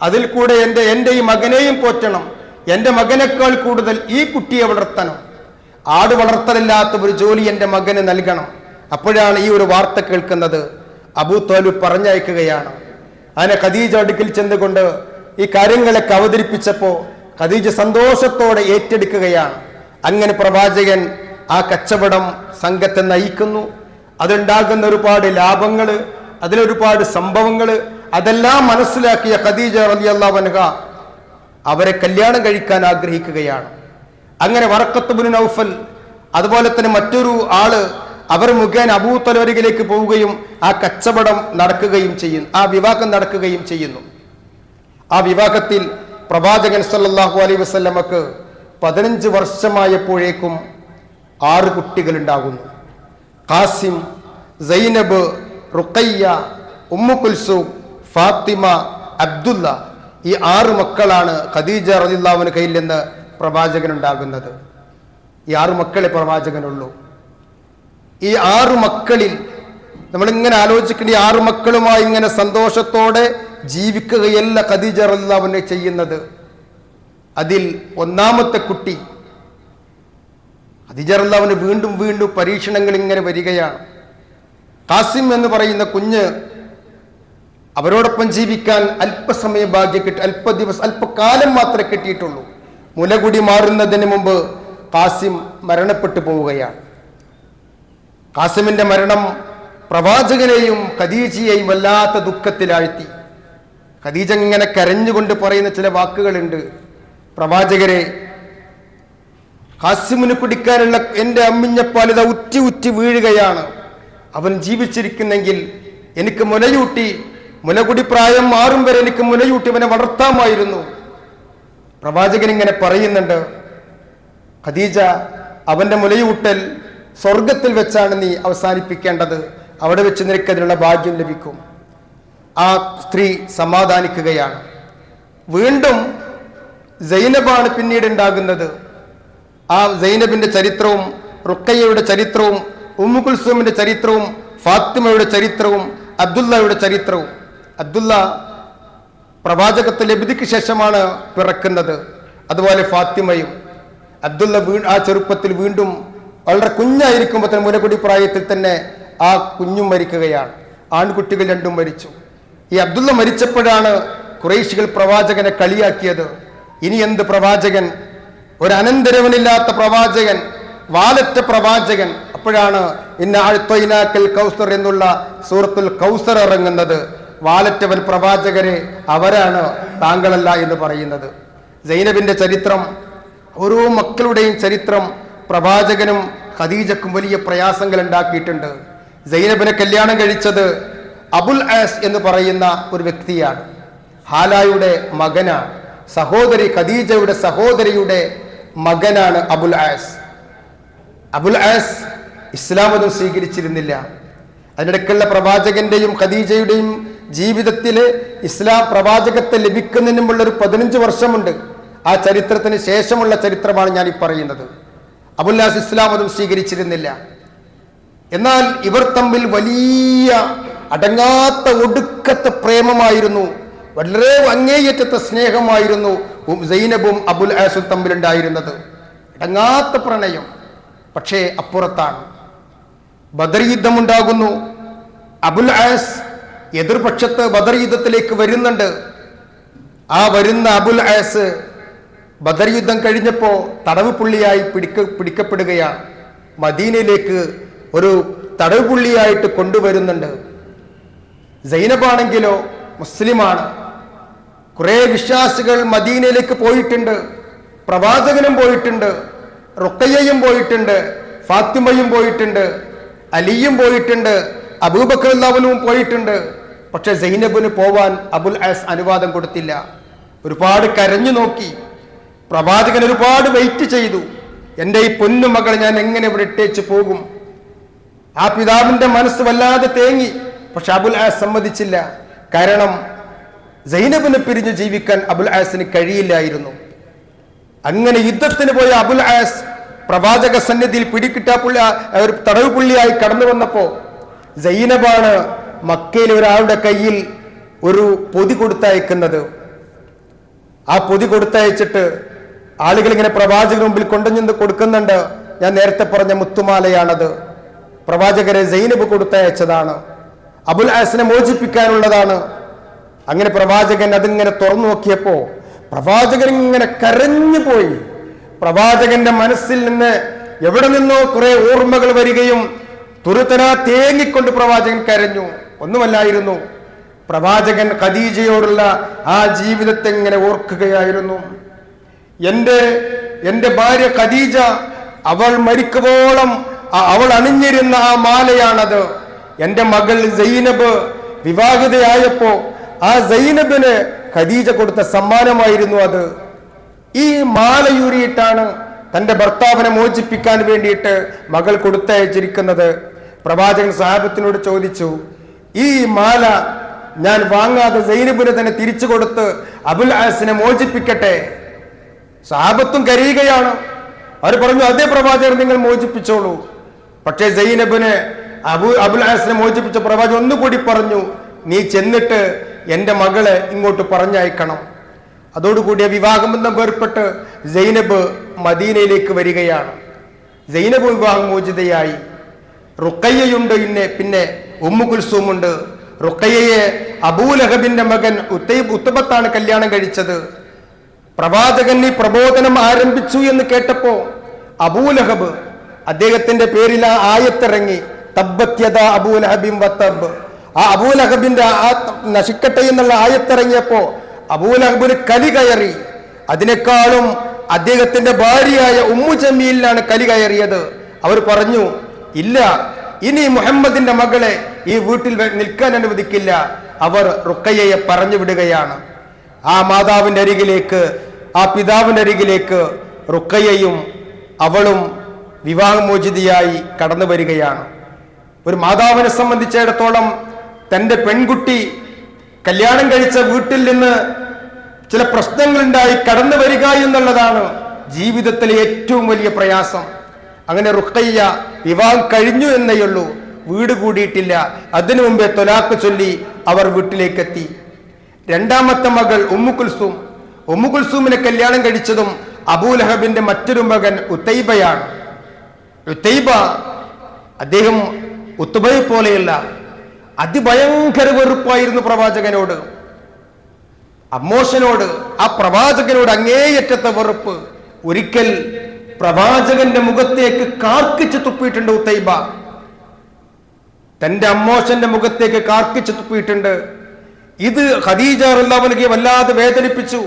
അതിൽ കൂടെ എൻ്റെ ഈ മകനെയും പോറ്റണം, എൻ്റെ മകനേക്കാൾ കൂടുതൽ ഈ കുട്ടിയെ വളർത്തണം, ആട് വളർത്തലില്ലാത്ത ഒരു ജോലി എൻ്റെ മകന് നൽകണം. അപ്പോഴാണ് ഈ ഒരു വാർത്ത കേൾക്കുന്നത്. അബൂ താലിബ് പറഞ്ഞയക്കുകയാണ്. അങ്ങനെ ഖദീജ അടുക്കൽ ചെന്നുകൊണ്ട് ഈ കാര്യങ്ങളൊക്കെ അവതരിപ്പിച്ചപ്പോൾ ഖദീജ സന്തോഷത്തോടെ ഏറ്റെടുക്കുകയാണ്. അങ്ങനെ പ്രവാചകൻ ആ കച്ചവടം സംഘത്തെ നയിക്കുന്നു. അതുണ്ടാകുന്ന ഒരുപാട് ലാഭങ്ങൾ, അതിലൊരുപാട് സംഭവങ്ങൾ, അതെല്ലാം മനസ്സിലാക്കിയ ഖദീജ റളിയല്ലാഹു അൻഹ അവരെ കല്യാണം കഴിക്കാൻ ആഗ്രഹിക്കുകയാണ്. അങ്ങനെ വറഖത്ത് ബിൻ നൗഫൽ അതുപോലെ തന്നെ മറ്റൊരു ആള് അവർ മുഖേന അബൂ താലിബിലേക്ക് പോവുകയും ആ കച്ചവടം നടക്കുകയും ചെയ്യുന്നു, ആ വിവാഹം നടക്കുകയും ചെയ്യുന്നു. ആ വിവാഹത്തിൽ പ്രവാചകൻ സല്ലല്ലാഹു അലൈഹി വസല്ലമക്ക് 15 വർഷമായപ്പോഴേക്കും 6 കുട്ടികൾ ഉണ്ടാകുന്നു. Qasim, Zainab, Ruqayya, Umm Kulthum, Fatima, Abdullah, ഈ 6 മക്കളാണ് ഖദീജ റളിയല്ലാഹു അൻഹ കയ്യിൽ നിന്ന് പ്രവാചകൻ ഉണ്ടാകുന്നത്. ഈ 6 മക്കളെ പ്രവാചകനുള്ളൂ. ഈ 6 മക്കളിൽ നമ്മളിങ്ങനെ ആലോചിക്കേണ്ട, ഈ 6 മക്കളുമായി ഇങ്ങനെ സന്തോഷത്തോടെ ജീവിക്കുകയല്ല ഖദീജ റളിയല്ലാഹു അൻഹ ചെയ്യുന്നത്. അതിൽ ഒന്നാമത്തെ കുട്ടി ഖദീജ റളിയല്ലാഹു അൻഹ വീണ്ടും വീണ്ടും പരീക്ഷണങ്ങൾ ഇങ്ങനെ വരികയാണ്. ഖാസിം എന്ന് പറയുന്ന കുഞ്ഞ് അവരോടൊപ്പം ജീവിക്കാൻ അല്പസമയം ഭാഗ്യം കിട്ടി, അല്പകാലം മാത്രമേ കിട്ടിയിട്ടുള്ളൂ. മുലകുടി മാറുന്നതിന് മുമ്പ് ഖാസിം മരണപ്പെട്ടു പോവുകയാണ്. ഖാസിമിന്റെ മരണം പ്രവാചകനെയും ഖദീജയെയും വല്ലാത്ത ദുഃഖത്തിലാഴ്ത്തി. ഖദീജ ഇങ്ങനെ കരഞ്ഞുകൊണ്ട് പറയുന്ന ചില വാക്കുകളുണ്ട്. പ്രവാചകരെ, ഖാസിമിന് കുടിക്കാനുള്ള എൻ്റെ അമ്മിഞ്ഞപ്പാൽ ഇതാ ഉറ്റി ഉറ്റി വീഴുകയാണ്. അവൻ ജീവിച്ചിരിക്കുന്നെങ്കിൽ എനിക്ക് മുലകുടി പ്രായം മാറും വരെ എനിക്ക് മുലയൂട്ടി അവനെ വളർത്താമായിരുന്നു. പ്രവാചകൻ ഇങ്ങനെ പറയുന്നുണ്ട്, ഖദീജ, അവന്റെ മുലയൂട്ടൽ സ്വർഗത്തിൽ വെച്ചാണ് നീ അവസാനിപ്പിക്കേണ്ടത്, അവിടെ വെച്ച് നിനക്ക് അതിനുള്ള ഭാഗ്യം ലഭിക്കും. ആ സ്ത്രീ സമാധാനിക്കുകയാണ്. വീണ്ടും സൈനബാണ് പിന്നീട് ഉണ്ടാകുന്നത്. ആ സൈനബിന്റെ ചരിത്രവും റുഖയ്യയുടെ ചരിത്രവും ഉമ്മു കുൽസൂമിന്റെ ചരിത്രവും ഫാത്തിമയുടെ ചരിത്രവും അബ്ദുല്ലയുടെ ചരിത്രവും. അബ്ദുല്ല പ്രവാചകത്വ ലബ്ധിക്ക് ശേഷമാണ് പിറക്കുന്നത്. അതുപോലെ ഫാത്തിമയും. അബ്ദുല്ല ആ ചെറുപ്പത്തിൽ വീണ്ടും വളരെ കുഞ്ഞായിരിക്കുമ്പോൾ തന്നെ മുലകുടി പ്രായത്തിൽ തന്നെ ആ കുഞ്ഞും മരിക്കുകയാണ്. ആൺകുട്ടികൾ 2 മരിച്ചു. ഈ അബ്ദുല്ല മരിച്ചപ്പോഴാണ് ഖുറൈശികൾ പ്രവാചകനെ കളിയാക്കിയത്. ഇനി എന്ത് പ്രവാചകൻ, ഒരു അനന്തരവനില്ലാത്ത പ്രവാചകൻ, വാലറ്റ പ്രവാചകൻ. അപ്പോഴാണ് ഇന്ന അഅ്തൈനാക്കൽ കൗസർ എന്നുള്ള സൂറത്തുൽ കൗസർ ഇറങ്ങുന്നത്. വാലറ്റവൻ പ്രവാചകരെ അവരാണ്, താങ്കളല്ല എന്ന് പറയുന്നത്. സൈനബിന്റെ ചരിത്രം, ഓരോ മക്കളുടെയും ചരിത്രം പ്രവാചകനും ഖദീജക്കും വലിയ പ്രയാസങ്ങൾ ഉണ്ടാക്കിയിട്ടുണ്ട്. സൈനബിനെ കല്യാണം കഴിച്ചത് അബുൽ ആസ് എന്ന് പറയുന്ന ഒരു വ്യക്തിയാണ്. ഹാലായുടെ മകനാണ്. സഹോദരി ഖദീജയുടെ സഹോദരിയുടെ മകനാണ് അബുൽ ആസ്. അബുൽ ആസ് ഇസ്ലാം മതം സ്വീകരിച്ചിരുന്നില്ല. അതിനിടയ്ക്കുള്ള പ്രവാചകന്റെയും ഖദീജയുടെയും ജീവിതത്തിൽ ഇസ്ലാം പ്രവാചകത്തെ ലഭിക്കുന്നതിനുമുള്ള ഒരു 15 വർഷമുണ്ട്. ആ ചരിത്രത്തിന് ശേഷമുള്ള ചരിത്രമാണ് ഞാൻ ഈ പറയുന്നത്. അബുൽ ആസ് ഇസ്ലാം മതം സ്വീകരിച്ചിരുന്നില്ല. എന്നാൽ ഇവർ തമ്മിൽ വലിയ അടങ്ങാത്ത ഒടുക്കത്തെ പ്രേമമായിരുന്നു, വളരെ അങ്ങേയറ്റത്തെ സ്നേഹമായിരുന്നു, സൈനബും അബുൽ ആസും തമ്മിലുണ്ടായിരുന്നത്. അടങ്ങാത്ത പ്രണയം. പക്ഷേ അപ്പുറത്താണ് ബദർ യുദ്ധമുണ്ടാകുന്നു. അബുൽ ആസ് എതിർപക്ഷത്ത് ബദർ യുദ്ധത്തിലേക്ക് വരുന്നുണ്ട്. ആ വരുന്ന അബുൽ ആസ് ബദർ യുദ്ധം കഴിഞ്ഞപ്പോ തടവ് പുള്ളിയായി പിടിക്കപ്പെടുകയാണ്. മദീനയിലേക്ക് ഒരു തടവ് പുള്ളിയായിട്ട് കൊണ്ടുവരുന്നുണ്ട്. സൈനബാണെങ്കിലോ മുസ്ലിമാണ്. കുറെ വിശ്വാസികൾ മദീനയിലേക്ക് പോയിട്ടുണ്ട്. പ്രവാചകനും പോയിട്ടുണ്ട്, റുഖയ്യയും പോയിട്ടുണ്ട്, ഫാത്തിമയും പോയിട്ടുണ്ട്, അലിയും പോയിട്ടുണ്ട്, അബൂബക്കർ റളിയല്ലാഹുവും പോയിട്ടുണ്ട്. പക്ഷെ സൈനബിന് പോവാൻ അബുൽ ആസ് അനുവാദം കൊടുത്തില്ല. ഒരുപാട് കരഞ്ഞു നോക്കി. പ്രവാചകൻ ഒരുപാട് വെയിറ്റ് ചെയ്തു. എൻ്റെ ഈ പൊന്നുമകൾ ഞാൻ എങ്ങനെ ഇവിടെ ഇട്ടേച്ച് പോകും? ആ പിതാവിന്റെ മനസ്സ് വല്ലാതെ തേങ്ങി. പക്ഷെ അബുൽ ആസ് സമ്മതിച്ചില്ല. കാരണം സൈനബിനെ പിരിഞ്ഞ് ജീവിക്കാൻ അബുൽ ആസിന് കഴിയില്ലായിരുന്നു. അങ്ങനെ യുദ്ധത്തിന് പോയ അബുൽ ആസ് പ്രവാചക സന്നിധിയിൽ ഒരു തടവ് പുള്ളിയായി കടന്നു വന്നപ്പോ സൈനബാണ് മക്കയിൽ ഒരാളുടെ കയ്യിൽ ഒരു പൊതി കൊടുത്തയക്കുന്നത്. ആ പൊതി കൊടുത്തയച്ചിട്ട് ആളുകൾ ഇങ്ങനെ പ്രവാചകന് മുമ്പിൽ കൊണ്ടുവന്ന് കൊടുക്കുന്നുണ്ട്. ഞാൻ നേരത്തെ പറഞ്ഞ മുത്തുമാലയാണത്. പ്രവാചകരെ സൈനബ് കൊടുത്തയച്ചതാണ്. അബുൽ ആസിനെ മോചിപ്പിക്കാനുള്ളതാണ്. അങ്ങനെ പ്രവാചകൻ അതിങ്ങനെ തുറന്നു നോക്കിയപ്പോ പ്രവാചകൻ ഇങ്ങനെ കരഞ്ഞു പോയി. പ്രവാചകന്റെ മനസ്സിൽ നിന്ന് എവിടെ നിന്നോ കുറെ ഓർമ്മകൾ വരികയും തുരുത്തനാ തേങ്ങിക്കൊണ്ട് പ്രവാചകൻ കരഞ്ഞു. ഒന്നുമല്ലായിരുന്നു, പ്രവാചകൻ ഖദീജയോടുള്ള ആ ജീവിതത്തെ ഇങ്ങനെ ഓർക്കുകയായിരുന്നു. എന്റെ ഭാര്യ ഖദീജ, അവൾ മരിക്കുവോളം അവൾ അണിഞ്ഞിരുന്ന ആ മാലയാണത്. എന്റെ മകൾ സൈനബ് വിവാഹിതയായപ്പോ ആ സൈനബിന് ഖദീജ കൊടുത്ത സമ്മാനമായിരുന്നു അത്. ഈ മാലയൂരിയിട്ടാണ് തന്റെ ഭർത്താവിനെ മോചിപ്പിക്കാൻ വേണ്ടിയിട്ട് മകൾ കൊടുത്തയച്ചിരിക്കുന്നത്. പ്രവാചകൻ സഹാബത്തിനോട് ചോദിച്ചു, ഈ മാല ഞാൻ വാങ്ങാതെ സൈനബിന് തന്നെ തിരിച്ചു കൊടുത്ത് അബുൽ ആസിനെ മോചിപ്പിക്കട്ടെ? സഹാബത്തും കരയുകയാണ്. അവർ പറഞ്ഞു, അതേ പ്രവാചകർ, നിങ്ങൾ മോചിപ്പിച്ചോളൂ. പക്ഷേ സൈനബിന് അബുൽ ആസിനെ മോചിപ്പിച്ച പ്രവാചകൻ ഒന്നുകൂടി പറഞ്ഞു, നീ ചെന്നിട്ട് എൻ്റെ മകളെ ഇങ്ങോട്ട് പറഞ്ഞയക്കണം. അതോടുകൂടി വിവാഹബന്ധം വേർപ്പെട്ട് സൈനബ് മദീനയിലേക്ക് വരികയാണ്. സൈനബ് വിവാഹമോചിതയായി. റുഖയ്യയുണ്ട്, പിന്നെ ഉമ്മു കുൽസൂമുണ്ട്. റുഖയ്യയെ അബൂലഹബിന്റെ മകൻ ഉത്തബത്താണ് കല്യാണം കഴിച്ചത്. പ്രവാചകൻ ഈ പ്രബോധനം ആരംഭിച്ചു എന്ന് കേട്ടപ്പോ അബൂലഹബ്, അദ്ദേഹത്തിന്റെ പേരിൽ ആ ആയത്തിറങ്ങി, തബ്ബത് യദാ അബൂലഹബിൻ വതബ്. ആ അബൂലഹബിന്റെ ആ നശിക്കട്ടെ എന്നുള്ള ആയത്തിറങ്ങിയപ്പോ അബൂലഹബിന് കലി കയറി. അതിനേക്കാളും അദ്ദേഹത്തിന്റെ ഭാര്യയായ ഉമ്മു ജമീലിനാണ് കലി കയറിയത്. അവർ പറഞ്ഞു, ഇല്ല, ഇനി മുഹമ്മദിന്റെ മകളെ ഈ വീട്ടിൽ നിൽക്കാൻ അനുവദിക്കില്ല. അവർ റുഖയ്യയെ പറഞ്ഞു വിടുകയാണ്. ആ മാതാവിന്റെ അരികിലേക്ക്, ആ പിതാവിന്റെ അരികിലേക്ക് റുഖയ്യയും അവളും വിവാഹമോചിതയായി കടന്നു വരികയാണ്. ഒരു മാതാവിനെ സംബന്ധിച്ചിടത്തോളം തന്റെ പെൺകുട്ടി കല്യാണം കഴിച്ച വീട്ടിൽ നിന്ന് ചില പ്രശ്നങ്ങളുണ്ടായി കടന്നു വരിക എന്നുള്ളതാണ് ജീവിതത്തിലെ ഏറ്റവും വലിയ പ്രയാസം. അങ്ങനെ റുഖയ്യ വിവാഹം കഴിഞ്ഞു എന്നേയുള്ളൂ, വീട് കൂടിയിട്ടില്ല. അതിനു മുമ്പേ തൊലാക്ക് ചൊല്ലി അവർ വീട്ടിലേക്ക് എത്തി. രണ്ടാമത്തെ മകൾ ഉമ്മു കുൽസൂം. ഉമ്മു കുൽസൂമിനെ കല്യാണം കഴിച്ചതും അബൂലഹബിന്റെ മറ്റൊരു മകൻ ഉത്തൈബയാണ്. ഉത്തൈബ, അദ്ദേഹം ഉത്തുബയെ പോലെയല്ല, അതിഭയങ്കര വെറുപ്പായിരുന്നു പ്രവാചകനോട്, അമ്മോശനോട്. ആ പ്രവാചകനോട് അങ്ങേയറ്റത്തെ വെറുപ്പ്. ഒരിക്കൽ പ്രവാചകന്റെ മുഖത്തേക്ക് കാർക്കിച്ച് തുപ്പിയിട്ടുണ്ട് ഉത്തൈബ. തന്റെ അമ്മോശന്റെ മുഖത്തേക്ക് കാർക്കിച്ച് തുപ്പിയിട്ടുണ്ട്. ഇത് ഖദീജ റളിയല്ലാഹു അൻഹയെ വല്ലാതെ വേദനിപ്പിച്ചു,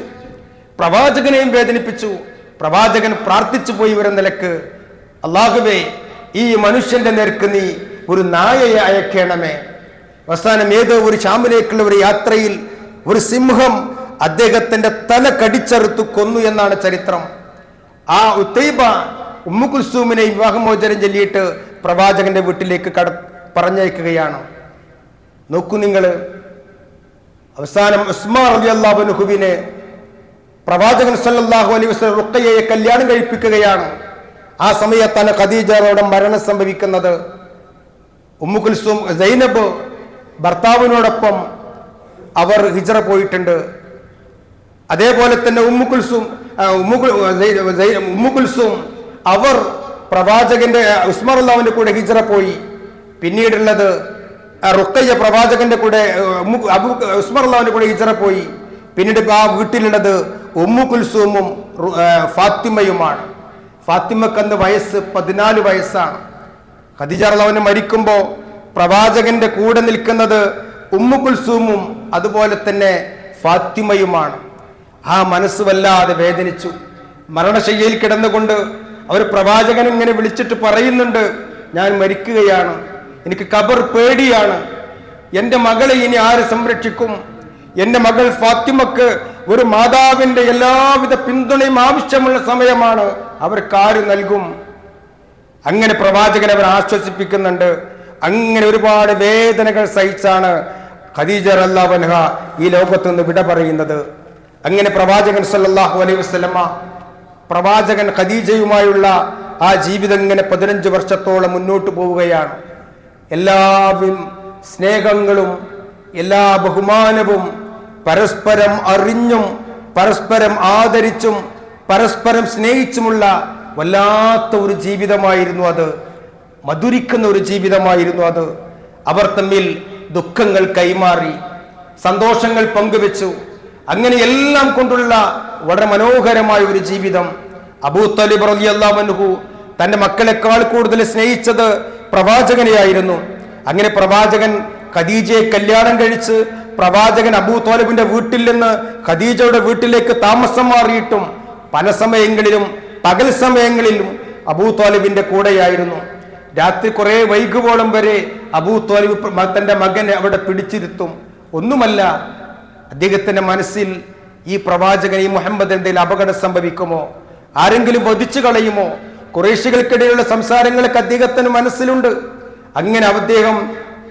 പ്രവാചകനെയും വേദനിപ്പിച്ചു. പ്രവാചകൻ പ്രാർത്ഥിച്ചു പോയി ഒരു നിലക്ക്, അല്ലാഹുവേ, ഈ മനുഷ്യന്റെ നേർക്ക് നീ ഒരു നായയെ അയക്കണമേ. അവസാനം ഏതോ ഒരു ശാമിലേക്കുള്ള ഒരു യാത്രയിൽ ഒരു സിംഹം അദ്ദേഹത്തിന്റെ തല കടിച്ചറുത്തു കൊന്നു എന്നാണ് ചരിത്രം. ആ ഉത്തൈബ ഉമ്മു കുൽസൂമിനെ വിവാഹമോചനം ചൊല്ലിയിട്ട് പ്രവാചകന്റെ വീട്ടിലേക്ക് പറഞ്ഞയക്കുകയാണ്. നോക്കൂ നിങ്ങൾ, അവസാനം ഉസ്മാൻ റളിയല്ലാഹു അൻഹുവിനെ പ്രവാചകൻ സല്ലല്ലാഹു അലൈഹി വസല്ലം റുഖയ്യയെ കല്യാണം കഴിപ്പിക്കുകയാണ്. ആ സമയത്താണ് ഖദീജയോട് മരണം സംഭവിക്കുന്നത്. ഉമ്മു കുൽസൂം, സൈനബ് ഭർത്താവിനോടൊപ്പം അവർ ഹിജ്റ പോയിട്ടുണ്ട്. അതേപോലെ തന്നെ ഉമ്മു കുൽസും അവർ പ്രവാചകന്റെ ഉസ്മാൻ റളിയല്ലാഹുവിന്റെ കൂടെ ഹിജ്റ പോയി. പിന്നീടുള്ളത് റുഖയ്യ പ്രവാചകന്റെ കൂടെ ഉസ്മാൻ റളിയല്ലാഹുവിന്റെ കൂടെ ഹിജ്റ പോയി. പിന്നീട് ആ വീട്ടിലുള്ളത് ഉമ്മു കുൽസൂമും ഫാത്തിമയുമാണ്. ഫാത്തിമക്ക് അന്ന് വയസ്സ് 14 വയസ്സാണ്. ഖദീജ റളിയല്ലാഹു മരിക്കുമ്പോൾ പ്രവാചകന്റെ കൂടെ നിൽക്കുന്നത് ഉമ്മു കുൽസൂമും അതുപോലെ തന്നെ ഫാത്തിമയുമാണ്. ആ മനസ്സ് വല്ലാതെ വേദനിച്ചു. മരണശയ്യയിൽ കിടന്നുകൊണ്ട് അവർ പ്രവാചകൻ ഇങ്ങനെ വിളിച്ചിട്ട് പറയുന്നുണ്ട്, ഞാൻ മരിക്കുകയാണ്, എനിക്ക് ഖബർ പേടിയാണ്, എൻ്റെ മകളെ ഇനി ആര് സംരക്ഷിക്കും? എൻ്റെ മകൾ ഫാത്തിമക്ക് ഒരു മാതാവിന്റെ എല്ലാവിധ പിന്തുണയും ആവശ്യമുള്ള സമയമാണ്, അവർക്ക് ആര് നൽകും? അങ്ങനെ പ്രവാചകൻ അവർ ആശ്വസിപ്പിക്കുന്നുണ്ട്. അങ്ങനെ ഒരുപാട് വേദനകൾ സഹിച്ചാണ് ഖദീജ റളിയല്ലാഹു അൻഹ ഈ ലോകത്ത് നിന്ന് വിട പറയുന്നത്. അങ്ങനെ പ്രവാചകൻ സല്ലല്ലാഹു അലൈഹി വസല്ലമ പ്രവാചകൻ ഖദീജയുമായുള്ള ആ ജീവിതം ഇങ്ങനെ 15 വർഷത്തോളം മുന്നോട്ട് പോവുകയാണ്. എല്ലാ സ്നേഹങ്ങളും എല്ലാ ബഹുമാനവും പരസ്പരം അറിഞ്ഞും പരസ്പരം ആദരിച്ചും പരസ്പരം സ്നേഹിച്ചുമുള്ള വല്ലാത്ത ഒരു ജീവിതമായിരുന്നു അത്. മധുരിക്കുന്ന ഒരു ജീവിതമായിരുന്നു അത്. അവർ തമ്മിൽ ദുഃഖങ്ങൾ കൈമാറി, സന്തോഷങ്ങൾ പങ്കുവെച്ചു. അങ്ങനെ എല്ലാം കൊണ്ടുള്ള വളരെ മനോഹരമായ ഒരു ജീവിതം. അബൂ ത്വാലിബ് റളിയല്ലാഹു അൻഹു തന്റെ മക്കളെക്കാൾ കൂടുതൽ സ്നേഹിച്ചത് പ്രവാചകനെയായിരുന്നു. അങ്ങനെ പ്രവാചകൻ ഖദീജയെ കല്യാണം കഴിച്ച് പ്രവാചകൻ അബൂ ത്വാലിബിന്റെ വീട്ടിൽ നിന്ന് ഖദീജയുടെ വീട്ടിലേക്ക് താമസം മാറിയിട്ടും പല സമയങ്ങളിലും പകൽ സമയങ്ങളിലും അബൂ ത്വാലിബിന്റെ കൂടെയായിരുന്നു. രാത്രി കുറെ വൈകുവോളം വരെ അബൂ ത്വാലിബ് തന്റെ മകനെ അവിടെ പിടിച്ചിരുത്തും. ഒന്നുമല്ല, അദ്ദേഹത്തിന്റെ മനസ്സിൽ ഈ പ്രവാചകൻ ഈ മുഹമ്മദ് എന്തെങ്കിലും അപകടം സംഭവിക്കുമോ, ആരെങ്കിലും വധിച്ചു കളയുമോ, ഖുറൈശികൾക്കിടയിലുള്ള സംസാരങ്ങളൊക്കെ അദ്ദേഹത്തിന് മനസ്സിലുണ്ട്. അങ്ങനെ അദ്ദേഹം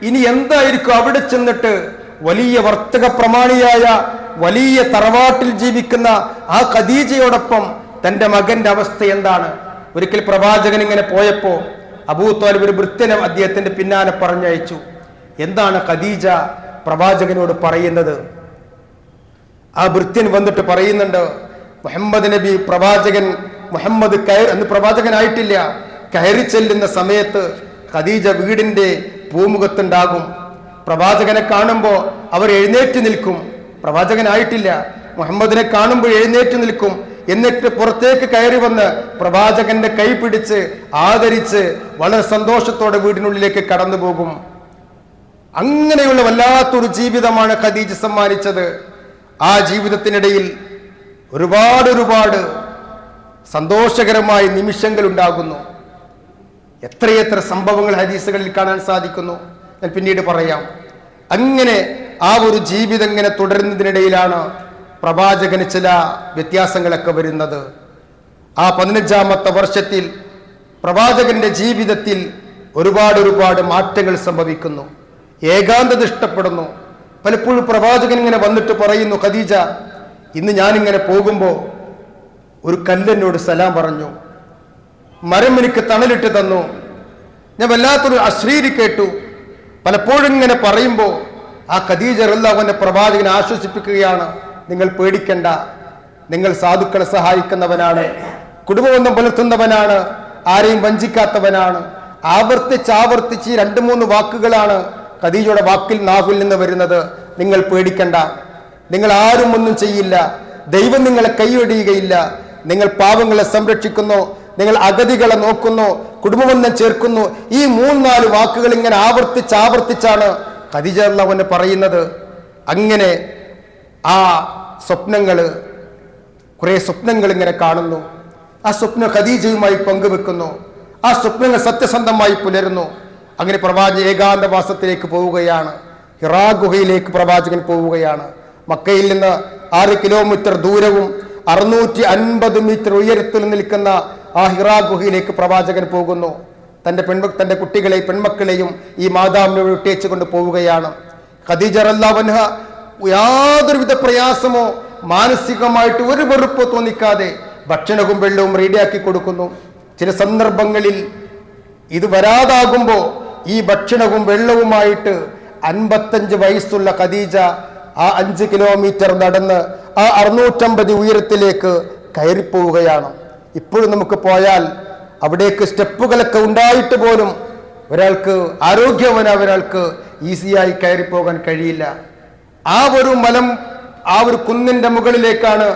ഇനി എന്തായിരിക്കും അവിടെ ചെന്നിട്ട് വലിയ വർത്തക പ്രമാണിയായ വലിയ തറവാട്ടിൽ ജീവിക്കുന്ന ആ ഖദീജയോടൊപ്പം തന്റെ മകന്റെ അവസ്ഥ എന്താണ്? ഒരിക്കൽ പ്രവാചകൻ ഇങ്ങനെ പോയപ്പോ അബൂ ത്വാലിബ് ഒരു ഭൃത്യനെ അദ്ദേഹത്തിന്റെ പിന്നാലെ പറഞ്ഞയച്ചു. എന്താണ് ഖദീജ പ്രവാചകനോട് പറയുന്നത്? ആ ഭൃത്യൻ വന്നിട്ട് പറയുന്നുണ്ട്, മുഹമ്മദ് നബി മുഹമ്മദ് അന്ന് പ്രവാചകനായിട്ടില്ല, കയറി ചെല്ലുന്ന സമയത്ത് ഖദീജ വീടിന്റെ പൂമുഖത്തുണ്ടാകും. പ്രവാചകനെ കാണുമ്പോൾ അവർ എഴുന്നേറ്റ് നിൽക്കും. പ്രവാചകനായിട്ടില്ല, മുഹമ്മദിനെ കാണുമ്പോൾ എഴുന്നേറ്റ് നിൽക്കും. എന്നിട്ട് പുറത്തേക്ക് കയറി വന്ന് പ്രവാചകന്റെ കൈ പിടിച്ച് ആദരിച്ച് വളരെ സന്തോഷത്തോടെ വീടിനുള്ളിലേക്ക് കടന്നു പോകും. അങ്ങനെയുള്ള വല്ലാത്തൊരു ജീവിതമാണ് ഖദീജ സമ്മാനിച്ചത്. ആ ജീവിതത്തിനിടയിൽ ഒരുപാട് സന്തോഷകരമായ നിമിഷങ്ങൾ ഉണ്ടാകുന്നു. എത്രയെത്ര സംഭവങ്ങൾ ഹദീസുകളിൽ കാണാൻ സാധിക്കുന്നു, ഞാൻ പിന്നീട് പറയാം. അങ്ങനെ ആ ഒരു ജീവിതം ഇങ്ങനെ തുടരുന്നതിനിടയിലാണ് പ്രവാചകന് ചില വ്യത്യാസങ്ങളൊക്കെ വരുന്നത്. ആ 15ാമത്തെ വർഷത്തിൽ പ്രവാചകന്റെ ജീവിതത്തിൽ ഒരുപാട് മാറ്റങ്ങൾ സംഭവിക്കുന്നു. ഏകാന്തത ഇഷ്ടപ്പെടുന്നു. പലപ്പോഴും പ്രവാചകൻ ഇങ്ങനെ വന്നിട്ട് പറയുന്നു, ഖദീജ, ഇന്ന് ഞാനിങ്ങനെ പോകുമ്പോൾ ഒരു കല്ലെന്നോട് സലാം പറഞ്ഞു, മരം എനിക്ക് തണലിട്ട് തന്നു, ഞാൻ വല്ലാത്തൊരു അശ്രീരി കേട്ടു. പലപ്പോഴും ഇങ്ങനെ പറയുമ്പോൾ ആ ഖദീജ റളിയല്ലാഹു അൻഹ പ്രവാചകനെ ആശ്വസിപ്പിക്കുകയാണ്, നിങ്ങൾ പേടിക്കണ്ട, നിങ്ങൾ സാധുക്കളെ സഹായിക്കുന്നവനാണ്, കുടുംബബന്ധം പുലർത്തുന്നവനാണ്, ആരെയും വഞ്ചിക്കാത്തവനാണ്. ആവർത്തിച്ച് 2-3 വാക്കുകളാണ് ഖദീജയുടെ നാവിൽ നിന്ന് വരുന്നത്. നിങ്ങൾ പേടിക്കണ്ട, നിങ്ങൾ ആരും ഒന്നും ചെയ്യില്ല, ദൈവം നിങ്ങളെ കൈയൊടിയുകയില്ല, നിങ്ങൾ പാവങ്ങളെ സംരക്ഷിക്കുന്നു, നിങ്ങൾ അഗതികളെ നോക്കുന്നു, കുടുംബബന്ധം ചേർക്കുന്നു. ഈ 3-4 വാക്കുകൾ ഇങ്ങനെ ആവർത്തിച്ചാണ് ഖദീജ റളിയല്ലാഹു അൻഹ പറയുന്നത്. അങ്ങനെ ആ കുറെ സ്വപ്നങ്ങൾ ഇങ്ങനെ കാണുന്നു. ആ സ്വപ്നം ഖദീജയുമായി പങ്കുവെക്കുന്നു. ആ സ്വപ്നങ്ങൾ സത്യസന്ധമായി പുലരുന്നു. അങ്ങനെ പ്രവാചകൻ ഏകാന്തവാസത്തിലേക്ക് പോവുകയാണ്. ഹിറാ ഗുഹയിലേക്ക് പ്രവാചകൻ പോവുകയാണ്. മക്കയിൽ നിന്ന് 6 കിലോമീറ്റർ ദൂരവും 650 മീറ്റർ ഉയരത്തിൽ നിൽക്കുന്ന ആ ഹിറാ ഗുഹയിലേക്ക് പ്രവാചകൻ പോകുന്നു. തന്റെ കുട്ടികളെയും പെൺമക്കളെയും ഈ മാതാവിനെ വിട്ടേച്ചു കൊണ്ട് പോവുകയാണ്. ഖദീജ റളിയല്ലാഹു അൻഹ യാതൊരുവിധ പ്രയാസമോ മാനസികമായിട്ട് ഒരു വെറുപ്പോ തോന്നിക്കാതെ ഭക്ഷണവും വെള്ളവും റെഡിയാക്കി കൊടുക്കുന്നു. ചില സന്ദർഭങ്ങളിൽ ഇത് വരാതാകുമ്പോൾ ഈ ഭക്ഷണവും വെള്ളവുമായിട്ട് 55 വയസ്സുള്ള ഖദീജ ആ 5 കിലോമീറ്റർ നടന്ന് ആ 650 ഉയരത്തിലേക്ക് കയറിപ്പോവുകയാണ്. ഇപ്പോഴും നമുക്ക് പോയാൽ അവിടേക്ക് സ്റ്റെപ്പുകളൊക്കെ ഉണ്ടായിട്ട് പോലും ഒരാൾക്ക് ആരോഗ്യവാനായ ഒരാൾക്ക് ഈസിയായി കയറിപ്പോകാൻ കഴിയില്ല. ആ ഒരു മലം, ആ ഒരു കുന്നിന്റെ മുകളിലേക്കാണ്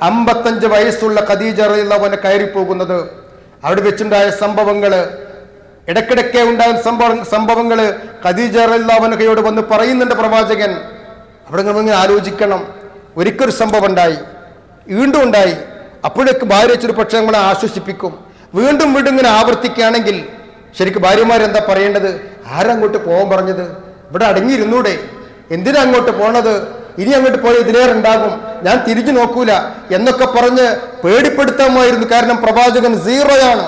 55 വയസ്സുള്ള ഖദീജ റളിയല്ലാഹു അൻഹ കയറിപ്പോകുന്നത്. അവിടെ വെച്ചുണ്ടായ സംഭവങ്ങള്, ഇടയ്ക്കിടയ്ക്ക് ഉണ്ടാകുന്ന സംഭവങ്ങള് ഖദീജ റളിയല്ലാഹു അൻഹയോട് വന്ന് പറയുന്നുണ്ട് പ്രവാചകൻ. അവിടെ നിങ്ങൾ ആലോചിക്കണം, ഒരിക്കലൊരു സംഭവം ഉണ്ടായി, വീണ്ടും ഉണ്ടായി. അപ്പോഴേക്ക് ഭാര്യ വെച്ചൊരു പക്ഷേ നമ്മളെ ആശ്വസിപ്പിക്കും. വീണ്ടും വീണ്ടും ഇങ്ങനെ ആവർത്തിക്കുകയാണെങ്കിൽ ശരിക്കും ഭാര്യമാരെന്താ പറയേണ്ടത്? ആരങ്ങോട്ട് പോകാൻ പറഞ്ഞത്? ഇവിടെ അടങ്ങിയിരുന്നൂടെ? എന്തിനാ അങ്ങോട്ട് പോണത്? ഇനി അങ്ങോട്ട് പോയ ഇതിലേറെ ഉണ്ടാകും, ഞാൻ തിരിഞ്ഞു നോക്കൂല എന്നൊക്കെ പറഞ്ഞ് പേടിപ്പെടുത്താമായിരുന്നു. കാരണം പ്രവാചകൻ സീറോയാണ്,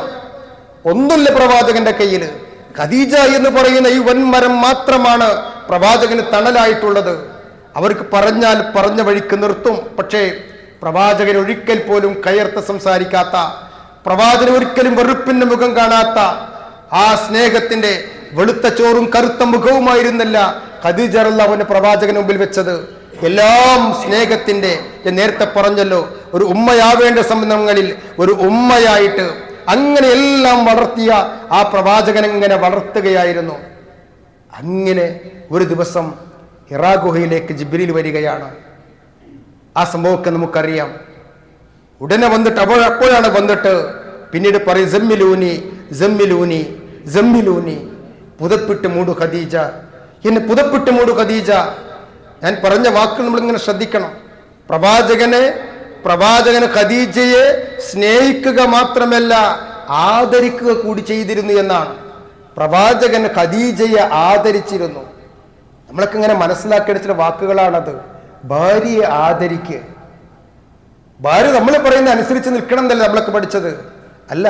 ഒന്നുമില്ല പ്രവാചകന്റെ കയ്യിൽ. ഖദീജ എന്ന് പറയുന്ന ഈ വൻമരം മാത്രമാണ് പ്രവാചകന് തണലായിട്ടുള്ളത്. അവർക്ക് പറഞ്ഞാൽ പറഞ്ഞ വഴിക്ക് നിർത്തും. പക്ഷേ പ്രവാചകൻ ഒരിക്കൽ പോലും കയർത്ത് സംസാരിക്കാത്ത, പ്രവാചകൻ ഒരിക്കലും വെറുപ്പിന്റെ മുഖം കാണാത്ത, ആ സ്നേഹത്തിന്റെ വെളുത്ത ചോറും കറുത്ത മുഖവുമായിരുന്നില്ല ഖദീജ റളിയല്ലാഹു അൻഹ പ്രവാചകന് മുമ്പിൽ വെച്ചത്. എല്ലാം സ്നേഹത്തിന്റെ, ഞാൻ നേരത്തെ പറഞ്ഞല്ലോ, ഒരു ഉമ്മയാവേണ്ട സമയങ്ങളിൽ ഒരു ഉമ്മയായിട്ട് അങ്ങനെ എല്ലാം വളർത്തിയ ആ പ്രവാചകൻ ഇങ്ങനെ വളർത്തുകയായിരുന്നു. അങ്ങനെ ഒരു ദിവസം ഹിറാ ഗുഹയിലേക്ക് ജിബ്രീൽ വരികയാണ്. ആ സംഭവമൊക്കെ നമുക്കറിയാം. ഉടനെ വന്നിട്ട് അപ്പോഴാണ് വന്നിട്ട് പിന്നീട് പറയും, സമ്മിലൂനി സമ്മിലൂനി സമ്മിലൂനി, പുതപ്പിട്ട് മൂടു ഖദീജ, എന്നെ പുതപ്പിട്ട് മൂടു ഖദീജ. ഞാൻ പറഞ്ഞ വാക്കുകൾ നമ്മളിങ്ങനെ ശ്രദ്ധിക്കണം. പ്രവാചകന് ഖദീജയെ സ്നേഹിക്കുക മാത്രമല്ല ആദരിക്കുക കൂടി ചെയ്തിരുന്നു എന്നാണ്. പ്രവാചകൻ ഖദീജയെ ആദരിച്ചിരുന്നു. നമ്മളൊക്കെ ഇങ്ങനെ മനസ്സിലാക്കേണ്ട ചില വാക്കുകളാണത്. ഭാര്യയെ ആദരിക്കുക, ഭാര്യ നമ്മൾ പറയുന്ന അനുസരിച്ച് നിൽക്കണം എന്നല്ല നമ്മളൊക്കെ പഠിച്ചത്. അല്ല,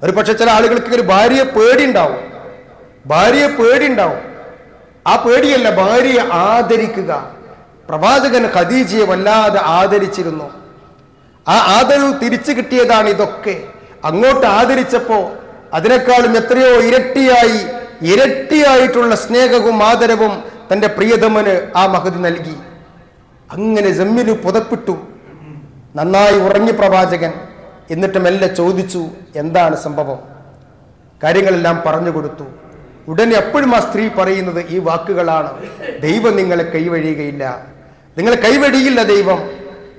ഒരു പക്ഷെ ചില ആളുകൾക്ക് ഒരു ഭാര്യയെ പേടിയുണ്ടാവും. ആ പേടിയല്ല, ഭാര്യയെ ആദരിക്കുക. പ്രവാചകൻ ഖദീജയെ വല്ലാതെ ആദരിച്ചിരുന്നു. ആ ആദരവ് തിരിച്ചു കിട്ടിയതാണ് ഇതൊക്കെ. അങ്ങോട്ട് ആദരിച്ചപ്പോ അതിനേക്കാളും എത്രയോ ഇരട്ടിയായിട്ടുള്ള സ്നേഹവും ആദരവും തന്റെ പ്രിയതമന് ആ മഹദി നൽകി. അങ്ങനെ ജമ്മിലു പുതപ്പിട്ടു, നന്നായി ഉറങ്ങി പ്രവാചകൻ. എന്നിട്ട് മെല്ലെ ചോദിച്ചു, എന്താണ് സംഭവം? കാര്യങ്ങളെല്ലാം പറഞ്ഞു കൊടുത്തു. ഉടനെ എപ്പോഴും ആ സ്ത്രീ പറയുന്നത് ഈ വാക്കുകളാണ്, ദൈവം നിങ്ങളെ കൈവഴിയുകയില്ല, നിങ്ങളെ കൈവഴിയില്ല ദൈവം,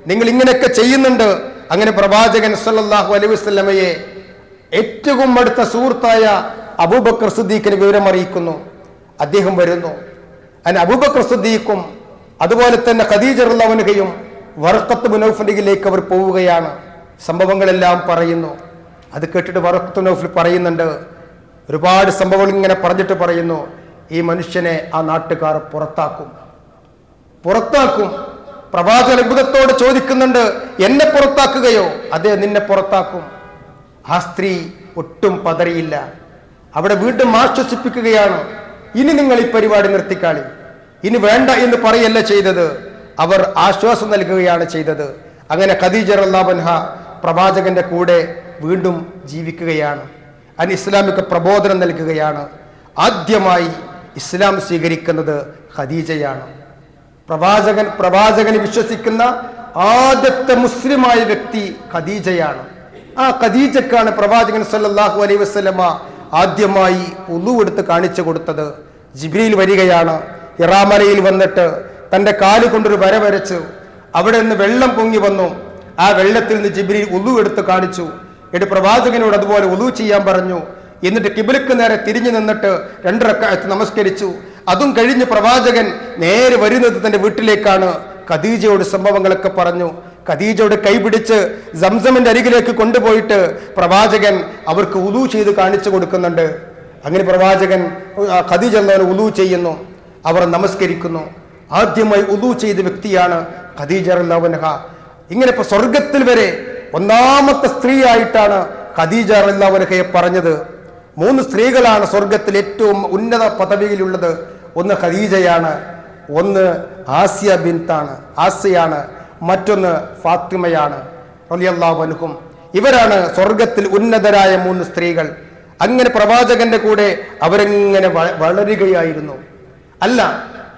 നിങ്ങൾ ഇങ്ങനെയൊക്കെ ചെയ്യുന്നുണ്ട്. അങ്ങനെ പ്രവാചകൻ സല്ലല്ലാഹു അലൈഹി വസല്ലമയെ ഏറ്റവും അടുത്ത സുഹൃത്തായ അബൂബക്കർ സിദ്ദീഖിന് വിവരം അറിയിക്കുന്നു. അദ്ദേഹം വരുന്നു. അങ്ങനെ അബൂബക്കർ സിദ്ദീഖും അതുപോലെ തന്നെ ഖദീജ റളിയല്ലാഹു അൻഹയും വറഖത്ത് ബിൻ നൗഫലിലേക്ക് അവർ പോവുകയാണ്. സംഭവങ്ങളെല്ലാം പറയുന്നു. അത് കേട്ടിട്ട് വറഖത്ത് ബിൻ നൗഫൽ പറയുന്നുണ്ട്, ഒരുപാട് സംഭവങ്ങൾ ഇങ്ങനെ പറഞ്ഞിട്ട് പറയുന്നു, ഈ മനുഷ്യനെ ആ നാട്ടുകാർ പുറത്താക്കും. പ്രവാചകൻ അത്ഭുതത്തോട് ചോദിക്കുന്നുണ്ട്, എന്നെ പുറത്താക്കുകയോ? അതെ, നിന്നെ പുറത്താക്കും. ആ സ്ത്രീ ഒട്ടും പതറിയില്ല. അവിടെ വീണ്ടും ആശ്വസിപ്പിക്കുകയാണ്, ഇനി നിങ്ങൾ ഈ പരിപാടി നിർത്തിക്കാളി, ഇനി വേണ്ട എന്ന് പറയല്ല ചെയ്തത്, അവർ ആശ്വാസം നൽകുകയാണ് ചെയ്തത്. അങ്ങനെ ഖദീജ റളിയല്ലാഹു അൻഹ പ്രവാചകന്റെ കൂടെ വീണ്ടും ജീവിക്കുകയാണ്. അതിന് ഇസ്ലാമിക പ്രബോധനം നൽകുകയാണ്. ആദ്യമായി ഇസ്ലാം സ്വീകരിക്കുന്നത് ഖദീജയാണ്. പ്രവാചകനെ വിശ്വസിക്കുന്ന ആദ്യത്തെ മുസ്ലിമായ വ്യക്തി ഖദീജയാണ്. ആ ഖദീജക്കാണ് പ്രവാചകൻ സല്ലല്ലാഹു അലൈഹി വസല്ലമ ആദ്യമായി ഉളു എടുത്ത് കാണിച്ചു കൊടുത്തത്. ജിബ്രീൽ വരികയാണ്. ഹിറാ മലയിൽ വന്നിട്ട് തന്റെ കാല് കൊണ്ടൊരു വര വരച്ചു. അവിടെ നിന്ന് വെള്ളം പൊങ്ങി വന്നു. ആ വെള്ളത്തിൽ നിന്ന് ജിബ്രീൽ ഉളു എടുത്ത് കാണിച്ചു. എന്നിട്ട് പ്രവാചകനോട് അതുപോലെ ഉളു ചെയ്യാൻ പറഞ്ഞു. എന്നിട്ട് കിബിലക്ക് നേരെ തിരിഞ്ഞു നിന്നിട്ട് 2 റക്അത്ത് നമസ്കരിച്ചു. അതും കഴിഞ്ഞ് പ്രവാചകൻ നേരെ വരുന്നത് തന്റെ വീട്ടിലേക്കാണ്. ഖദീജയോട് സംഭവങ്ങളൊക്കെ പറഞ്ഞു. ഖദീജയോട് കൈപിടിച്ച് സംസമിന്റെ അരികിലേക്ക് കൊണ്ടുപോയിട്ട് പ്രവാചകൻ അവർക്ക് ഉളു ചെയ്ത് കാണിച്ചു കൊടുക്കുന്നുണ്ട്. അങ്ങനെ പ്രവാചകൻ ഖദീജ ഉളു ചെയ്യുന്നു, അവർ നമസ്കരിക്കുന്നു. ആദ്യമായി ഉളു ചെയ്ത വ്യക്തിയാണ് ഖദീജ റളിയല്ലാഹു അൻഹ. ഇങ്ങനെ ഇപ്പൊ സ്വർഗത്തിൽ വരെ ഒന്നാമത്തെ സ്ത്രീ ആയിട്ടാണ് ഖദീജ റളിയല്ലാഹു അൻഹയെ പറഞ്ഞത്. 3 സ്ത്രീകളാണ് സ്വർഗത്തിൽ ഏറ്റവും ഉന്നത പദവിയിലുള്ളത്. ഒന്ന് ഖദീജയാണ്, ഒന്ന് ആസിയാണ്, മറ്റൊന്ന് ഫാത്തിമയാണ് റളിയല്ലാഹു അൻഹും. ഇവരാണ് സ്വർഗത്തിൽ ഉന്നതരായ 3 സ്ത്രീകൾ. അങ്ങനെ പ്രവാചകന്റെ കൂടെ അവരെങ്ങനെ വളരുകയായിരുന്നു. അല്ല,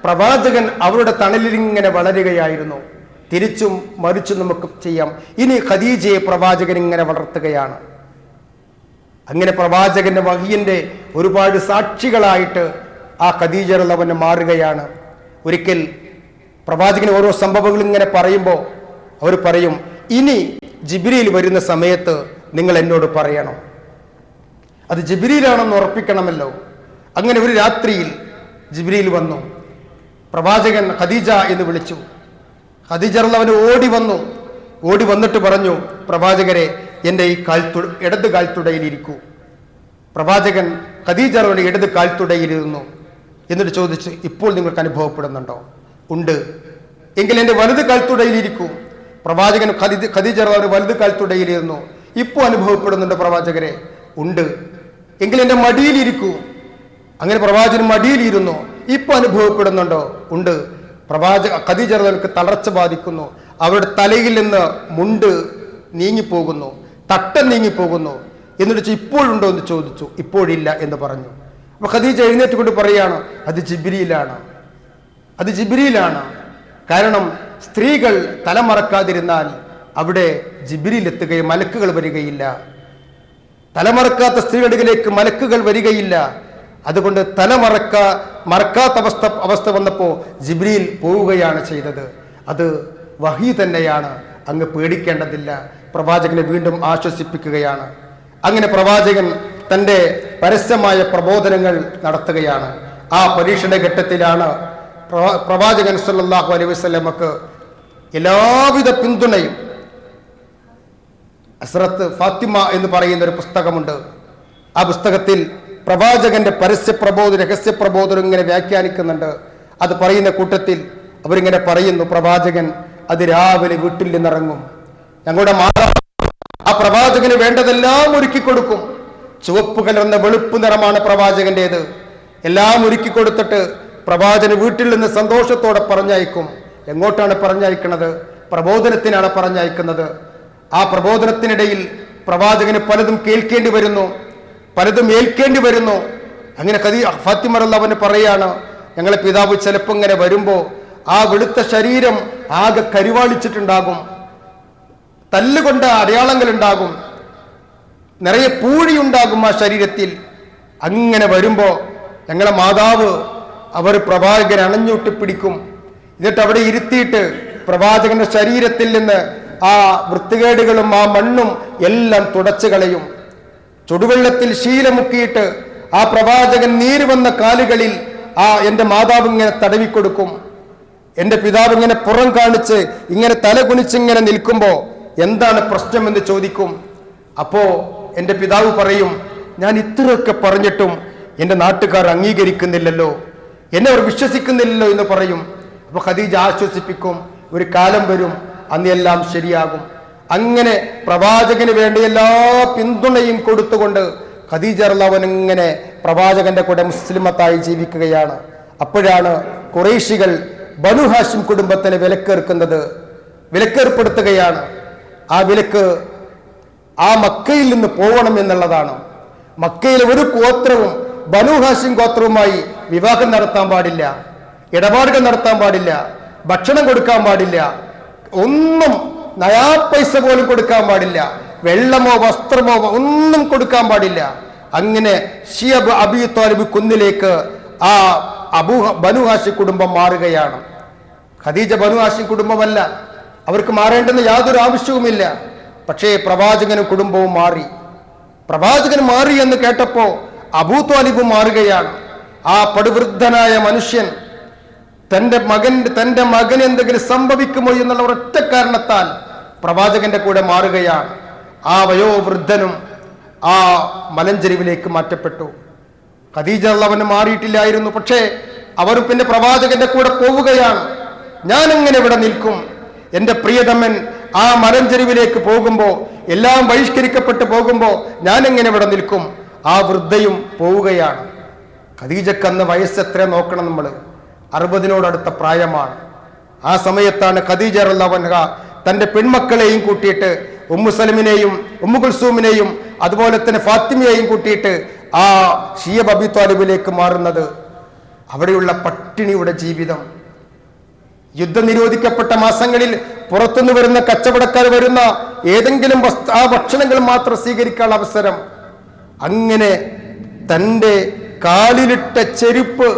പ്രവാചകൻ അവരുടെ തണലിലിങ്ങനെ വളരുകയായിരുന്നു. തിരിച്ചും മറിച്ചും നമുക്ക് ചെയ്യാം. ഇനി ഖദീജയെ പ്രവാചകൻ ഇങ്ങനെ വളർത്തുകയാണ്. അങ്ങനെ പ്രവാചകന്റെ വഹിയിന്റെ ഒരുപാട് സാക്ഷികളായിട്ട് ആ ഖദീജ റളിയല്ലാഹു മാറുകയാണ്. ഒരിക്കൽ പ്രവാചകന് ഓരോ സംഭവങ്ങൾ ഇങ്ങനെ പറയുമ്പോൾ അവർ പറയും, ഇനി ജിബ്രീൽ വരുന്ന സമയത്ത് നിങ്ങൾ എന്നോട് പറയണം. അത് ജിബ്രീലാണെന്ന് ഉറപ്പിക്കണമല്ലോ. അങ്ങനെ ഒരു രാത്രിയിൽ ജിബ്രീൽ വന്നു. പ്രവാചകൻ ഖദീജ എന്ന് വിളിച്ചു. ഖദീജ റളിയല്ലാഹു ഓടി വന്നു. ഓടി വന്നിട്ട് പറഞ്ഞു, പ്രവാചകരെ എൻ്റെ ഈ ഇടത് കാൽത്തുടയിലിരിക്കൂ. പ്രവാചകൻ ഖദീജ റളിയല്ലാഹു ഇടത് കാൽത്തുടയിലിരുന്നു. എന്നിട്ട് ചോദിച്ചു, ഇപ്പോൾ നിങ്ങൾക്ക് അനുഭവപ്പെടുന്നുണ്ടോ? ഉണ്ട്. എങ്കിൽ എൻ്റെ വലത് കാൽത്തുടയിലിരിക്കൂ. പ്രവാചകൻ ഖദീജ റളിയല്ലാഹു വലത് കാൽത്തുടയിലിരുന്നു. ഇപ്പോൾ അനുഭവപ്പെടുന്നുണ്ടോ പ്രവാചകരെ? ഉണ്ട്. എങ്കിൽ എൻ്റെ മടിയിലിരിക്കൂ. അങ്ങനെ പ്രവാചകൻ മടിയിലിരുന്നു. ഇപ്പൊ അനുഭവപ്പെടുന്നുണ്ടോ? ഉണ്ട്. ഖദീജ റളിയല്ലാഹുവിற்கு തളർച്ച ബാധിക്കുന്നു. അവരുടെ തലയിൽ നിന്ന് മുണ്ട് നീങ്ങിപ്പോകുന്നു, തട്ടം നീങ്ങിപ്പോകുന്നു. എന്നിട്ട് ഇപ്പോഴുണ്ടോ എന്ന് ചോദിച്ചു. ഇപ്പോഴില്ല എന്ന് പറഞ്ഞു. അപ്പൊ ഖദീജ എഴുന്നേറ്റ് കൊണ്ട് പറയാണ്, അത് ജിബ്രീലാണ്, അത് ജിബ്രീലാണ്. കാരണം സ്ത്രീകൾ തലമറക്കാതിരുന്നാൽ അവിടെ ജിബ്രീൽ എത്തുകയും മലക്കുകൾ വരികയില്ല. തലമറക്കാത്ത സ്ത്രീകളിലേക്ക് മലക്കുകൾ വരികയില്ല. അതുകൊണ്ട് മറക്കാത്ത അവസ്ഥ വന്നപ്പോൾ ജിബ്രീൽ പോവുകയാണ് ചെയ്തത്. അത് വഹി തന്നെയാണ്, അങ്ങ് പേടിക്കേണ്ടതില്ല. പ്രവാചകനെ വീണ്ടും ആശ്വസിപ്പിക്കുകയാണ്. അങ്ങനെ പ്രവാചകൻ തൻ്റെ പരസ്യമായ പ്രബോധനങ്ങൾ നടത്തുകയാണ്. ആ പരീക്ഷണ ഘട്ടത്തിലാണ് പ്രവാചകൻ സല്ലല്ലാഹു അലൈഹി വസല്ലമക്ക് എല്ലാവിധ പിന്തുണയും. ഹസ്രത്ത് ഫാത്തിമ എന്ന് പറയുന്ന ഒരു പുസ്തകമുണ്ട്. ആ പുസ്തകത്തിൽ പ്രവാചകന്റെ പരസ്യ പ്രബോധന രഹസ്യ പ്രബോധനം ഇങ്ങനെ വ്യാഖ്യാനിക്കുന്നുണ്ട്. അത് പറയുന്ന കൂട്ടത്തിൽ അവരിങ്ങനെ പറയുന്നു, പ്രവാചകൻ അത് രാവിലെ വീട്ടിൽ നിന്നിറങ്ങും. ഞങ്ങളുടെ മാതാവ് ആ പ്രവാചകന് വേണ്ടതെല്ലാം ഒരുക്കി കൊടുക്കും. ചുവപ്പ് കലർന്ന വെളുപ്പ് നിറമാണ് പ്രവാചകന്റേത്. എല്ലാം ഒരുക്കി കൊടുത്തിട്ട് പ്രവാചകന് വീട്ടിൽ നിന്ന് സന്തോഷത്തോടെ പറഞ്ഞയക്കും. എങ്ങോട്ടാണ് പറഞ്ഞയക്കുന്നത്? പ്രബോധനത്തിനാണ് പറഞ്ഞയക്കുന്നത്. ആ പ്രബോധനത്തിനിടയിൽ പ്രവാചകന് പലതും കേൾക്കേണ്ടി വരുന്നു, പലതും ഏൽക്കേണ്ടി വരുന്നു. അങ്ങനെ ഫാത്തിമ റളിയല്ലാഹു പറയാണ്, ഞങ്ങളെ പിതാവ് ചിലപ്പോൾ ഇങ്ങനെ വരുമ്പോൾ ആ വെളുത്ത ശരീരം ആകെ കരിവാളിച്ചിട്ടുണ്ടാകും, തല്ലുകൊണ്ട അടയാളങ്ങൾ ഉണ്ടാകും, നിറയെ പൂഴിയുണ്ടാകും ആ ശരീരത്തിൽ. അങ്ങനെ വരുമ്പോൾ ഞങ്ങളെ മാതാവ് അവർ പ്രവാചകൻ അണഞ്ഞൂട്ടി പിടിക്കും. എന്നിട്ട് അവിടെ ഇരുത്തിയിട്ട് പ്രവാചകന്റെ ശരീരത്തിൽ നിന്ന് ആ വൃത്തികേടുകളും ആ മണ്ണും എല്ലാം തുടച്ചു കളയും. ചുടുവെള്ളത്തിൽ ശീലമുക്കിയിട്ട് ആ പ്രവാചകൻ നീര് വന്ന കാലുകളിൽ എൻ്റെ മാതാവ് ഇങ്ങനെ തടവിക്കൊടുക്കും. എൻ്റെ പിതാവ് ഇങ്ങനെ പുറം കാണിച്ച് ഇങ്ങനെ തല കുനിച്ചിങ്ങനെ നിൽക്കുമ്പോൾ എന്താണ് പ്രശ്നമെന്ന് ചോദിക്കും. അപ്പോ എൻ്റെ പിതാവ് പറയും, ഞാൻ ഇത്രയൊക്കെ പറഞ്ഞിട്ടും എൻ്റെ നാട്ടുകാർ അംഗീകരിക്കുന്നില്ലല്ലോ, എന്നെ അവർ വിശ്വസിക്കുന്നില്ലല്ലോ എന്ന് പറയും. അപ്പൊ ഖദീജ ആശ്വസിപ്പിക്കും, ഒരു കാലം വരും, അന്ന് എല്ലാം ശരിയാകും. അങ്ങനെ പ്രവാചകന് വേണ്ടി എല്ലാ പിന്തുണയും കൊടുത്തുകൊണ്ട് ഖദീജ റളിയല്ലാഹു അൻഹ ഇങ്ങനെ പ്രവാചകന്റെ കൂടെ മുസ്ലിമത്തായി ജീവിക്കുകയാണ്. അപ്പോഴാണ് ഖുറൈശികൾ ബനു ഹാഷിം കുടുംബത്തിന് വിലക്കേർപ്പെടുത്തുകയാണ്. ആ വിലക്ക് ആ മക്കയിൽ നിന്ന് പോകണം എന്നുള്ളതാണ്. മക്കയിലെ ഒരു ഗോത്രവും ബനു ഹാഷിം ഗോത്രവുമായി വിവാഹം നടത്താൻ പാടില്ല, ഇടപാടുകൾ നടത്താൻ പാടില്ല, ഭക്ഷണം കൊടുക്കാൻ പാടില്ല, ഒന്നും നയാ പൈസ പോലും കൊടുക്കാൻ പാടില്ല, വെള്ളമോ വസ്ത്രമോ ഒന്നും കൊടുക്കാൻ പാടില്ല. അങ്ങനെ ഷിയബ് അബി ത്വാലിബ് കുന്നിലേക്ക് ആ ബനു ഹാഷിം കുടുംബം മാറുകയാണ്. ഖദീജ ബനു ഹാഷിം കുടുംബമല്ല, അവർക്ക് മാറേണ്ടെന്ന് യാതൊരു ആവശ്യവുമില്ല. പക്ഷേ പ്രവാചകനും കുടുംബവും മാറി. പ്രവാചകൻ മാറി എന്ന് കേട്ടപ്പോ അബൂ ത്വാലിബ് മാറുകയാണ്. ആ പടുവൃദ്ധനായ മനുഷ്യൻ തന്റെ മകൻ എന്തെങ്കിലും സംഭവിക്കുമോ എന്നുള്ള ഒരൊറ്റ കാരണത്താൽ പ്രവാചകന്റെ കൂടെ മാറുകയാണ്. ആ വയോവൃദ്ധനും ആ മലഞ്ചെരിവിലേക്ക് മാറ്റപ്പെട്ടു. ഖദീജ റളിയല്ലാഹു മാറിയിട്ടില്ലായിരുന്നു. പക്ഷേ അവർ പിന്നെ പ്രവാചകന്റെ കൂടെ പോവുകയാണ്. ഞാൻ എങ്ങനെ ഇവിടെ നിൽക്കും? എൻ്റെ പ്രിയതമൻ ആ മലഞ്ചെരിവിലേക്ക് പോകുമ്പോൾ, എല്ലാം ബഹിഷ്കരിക്കപ്പെട്ടു പോകുമ്പോൾ ഞാൻ എങ്ങനെ ഇവിടെ നിൽക്കും? ആ വൃദ്ധയും പോവുകയാണ്. ഖദീജക്ക് അന്ന് വയസ്സ് എത്ര നോക്കണം നമ്മൾ? 60 പ്രായമാണ്. ആ സമയത്താണ് ഖദീജ റളിയല്ലാഹു അൻഹ തൻ്റെ പെൺമക്കളെയും കൂട്ടിയിട്ട് ഉമ്മു സലമിനെയും ഉമ്മു കുൽസൂമിനെയും അതുപോലെ തന്നെ ഫാത്തിമയെയും കൂട്ടിയിട്ട് ആ ഷിയബ് അബി ത്വാലിബിലേക്ക് മാറുന്നത്. അവിടെയുള്ള പട്ടിണിയുടെ ജീവിതം, യുദ്ധം നിരോധിക്കപ്പെട്ട മാസങ്ങളിൽ പുറത്തുനിന്ന് വരുന്ന കച്ചവടക്കാർ വരുന്ന ഏതെങ്കിലും ആ ഭക്ഷണങ്ങൾ മാത്രം സ്വീകരിക്കാനുള്ള അവസരം. അങ്ങനെ തൻ്റെ കാലിലിട്ട ചെരുപ്പ്,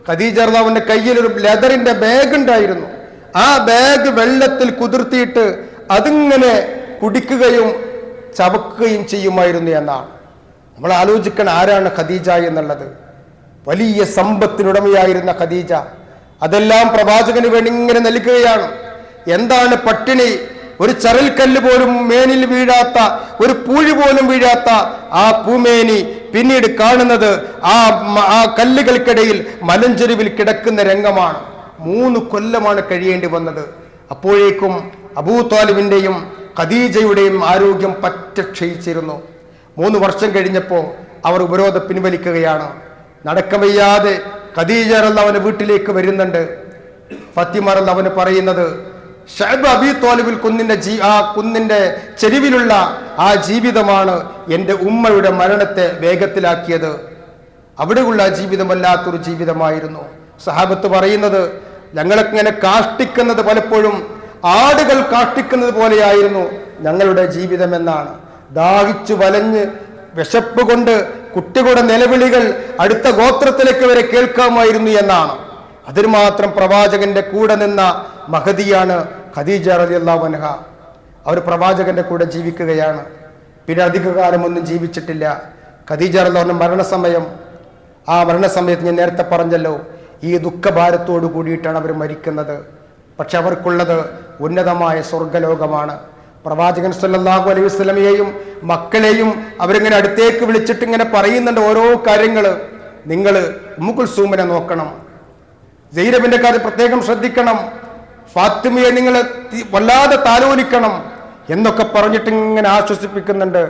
ഖദീജ റളിയല്ലാഹുവിന്റെ കയ്യിൽ ഒരു ലെതറിന്റെ ബാഗ് ഉണ്ടായിരുന്നു. ആ ബാഗ് വെള്ളത്തിൽ കുതിർത്തിയിട്ട് അതിങ്ങനെ കുടിക്കുകയും ചവക്കുകയും ചെയ്യുമായിരുന്നു എന്നാണ്. നമ്മൾ ആലോചിക്കണം, ആരാണ് ഖദീജ എന്നുള്ളത്. വലിയ സമ്പത്തിനുടമയായിരുന്ന ഖദീജ അതെല്ലാം പ്രവാചകന് വേണ്ടി ഇങ്ങനെ നൽകുകയാണ്. എന്താണ് പട്ടിണി? ഒരു ചരൽക്കല്ല് പോലും മേനിൽ വീഴാത്ത, ഒരു പൂഴി പോലും വീഴാത്ത ആ പൂമേനി പിന്നീട് കാണുന്നത് ആ കല്ലുകൾക്കിടയിൽ മലഞ്ചെരുവിൽ കിടക്കുന്ന രംഗമാണ്. 3 കൊല്ലമാണ് കഴിയേണ്ടി വന്നത്. അപ്പോഴേക്കും അബൂ ത്വാലിബിന്റെയും ഖദീജയുടെയും ആരോഗ്യം പറ്റെ ക്ഷയിച്ചിരുന്നു. 3 വർഷം കഴിഞ്ഞപ്പോൾ അവർ ഉപരോധം പിൻവലിക്കുകയാണ്. നടക്കം വയ്യാതെ ഖദീജ റളിയല്ലാഹു വീട്ടിലേക്ക് വരുന്നുണ്ട്. ഫാത്തിമ റളിയല്ലാഹു പറയുന്നത്, ഷഅബ് അബീ ത്വാലിബിൽ കുന്നിന്റെ ചെരുവിലുള്ള ആ ജീവിതമാണ് എൻ്റെ ഉമ്മയുടെ മരണത്തെ വേഗത്തിലാക്കിയത്. അവിടെയുള്ള ജീവിതം വല്ലാത്തൊരു ജീവിതമായിരുന്നു. സഹാബത്ത് പറയുന്നത്, ഞങ്ങളെങ്ങനെ കാഷ്ടിക്കുന്നത് പലപ്പോഴും ആടുകൾ കാഷ്ടിക്കുന്നത് പോലെയായിരുന്നു ഞങ്ങളുടെ ജീവിതം എന്നാണ്. ദാഹിച്ചു വലഞ്ഞ് വിശപ്പ് കൊണ്ട് കുട്ടികളുടെ നിലവിളികൾ അടുത്ത ഗോത്രത്തിലേക്ക് വരെ കേൾക്കാമായിരുന്നു എന്നാണ്. അതിന് മാത്രം പ്രവാചകന്റെ കൂടെ നിന്ന മഹദിയാണ് ഖദീജ റളിയല്ലാഹു അൻഹ. അവർ പ്രവാചകന്റെ കൂടെ ജീവിക്കുകയാണ്. പിന്നെ അധികകാലമൊന്നും ജീവിച്ചിട്ടില്ല. ഖദീജ റളിയല്ലാഹു അൻഹ മരണസമയം, ആ മരണസമയത്ത് ഞാൻ നേരത്തെ പറഞ്ഞല്ലോ, ഈ ദുഃഖഭാരത്തോടു കൂടിയിട്ടാണ് അവർ മരിക്കുന്നത്. പക്ഷെ അവർക്കുള്ളത് ഉന്നതമായ സ്വർഗലോകമാണ്. പ്രവാചകൻ സല്ലല്ലാഹു അലൈഹി വസല്ലമയെയും മക്കളെയും അവരിങ്ങനെ അടുത്തേക്ക് വിളിച്ചിട്ട് ഇങ്ങനെ പറയുന്നുണ്ട് ഓരോ കാര്യങ്ങൾ. നിങ്ങൾ ഉമ്മു കുൽസൂമിനെ നോക്കണം, സൈനബിന്റെ കാര്യം പ്രത്യേകം ശ്രദ്ധിക്കണം, ഫാത്തിമയെ നിങ്ങൾ വല്ലാതെ താലോലിക്കണം എന്നൊക്കെ പറഞ്ഞിട്ട് ഇങ്ങനെ ആശ്വസിപ്പിക്കുന്നുണ്ട്.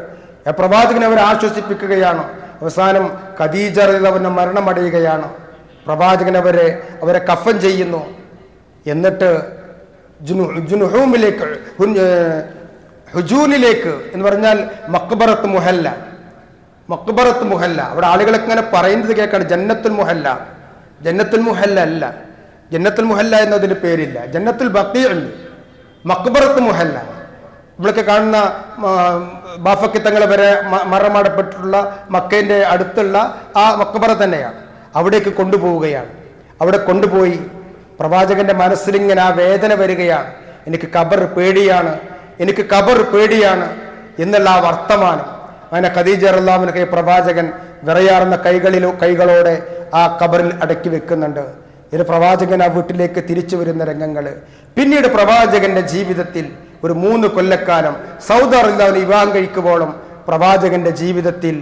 പ്രവാചകൻ അവരെ ആശ്വസിപ്പിക്കുകയാണ്. അവസാനം ഖദീജ റളിയല്ലാഹു അൻഹ മരണമടയുകയാണ്. പ്രവാചകൻ അവരെ കഫൻ ചെയ്യുന്നു. എന്നിട്ട് ഹുജൂനിലേക്ക് എന്ന് പറഞ്ഞാൽ മഖ്ബറത്ത് മുഹല്ല. അവിടെ ആളുകളൊക്കെ ഇങ്ങനെ പറയുന്നത് കേൾക്കാണ്, ജന്നത്തുൽ മുഹല്ല. ജന്നത്തുൽ മുഹല്ല അല്ല, ജന്നത്തുൽ മുഹല്ല എന്നതിന് പേരില്ല. ജന്നത്തുൽ ബഖീ ഉണ്ട്, മഖ്ബറത്ത് മുഹല്ല. നമ്മളൊക്കെ കാണുന്ന ബാഫക്കി തങ്ങളെ വരെ മറമാടപ്പെട്ടിട്ടുള്ള മക്കേന്റെ അടുത്തുള്ള ആ മഖ്ബറ തന്നെയാണ്. അവിടേക്ക് കൊണ്ടുപോവുകയാണ്. അവിടെ കൊണ്ടുപോയി പ്രവാചകന്റെ മനസ്സിലിങ്ങനെ ആ വേദന വരികയാണ്. എനിക്ക് ഖബർ പേടിയാണ് എന്നുള്ള ആ വർത്തമാനം അങ്ങനെ ഖദീജ റളിയല്ലാഹു അൻഹയെ പ്രവാചകൻ വിറയാർന്ന കൈകളോടെ ആ ഖബറിൽ അടക്കി വെക്കുന്നുണ്ട്. ഇത് പ്രവാചകൻ ആ വീട്ടിലേക്ക് തിരിച്ചു വരുന്ന രംഗങ്ങൾ. പിന്നീട് പ്രവാചകന്റെ ജീവിതത്തിൽ ഒരു 3 കൊല്ലക്കാലം സൗദ റളിയല്ലാഹു അൻഹ വിവാഹം കഴിക്കുമ്പോഴും പ്രവാചകന്റെ ജീവിതത്തിൽ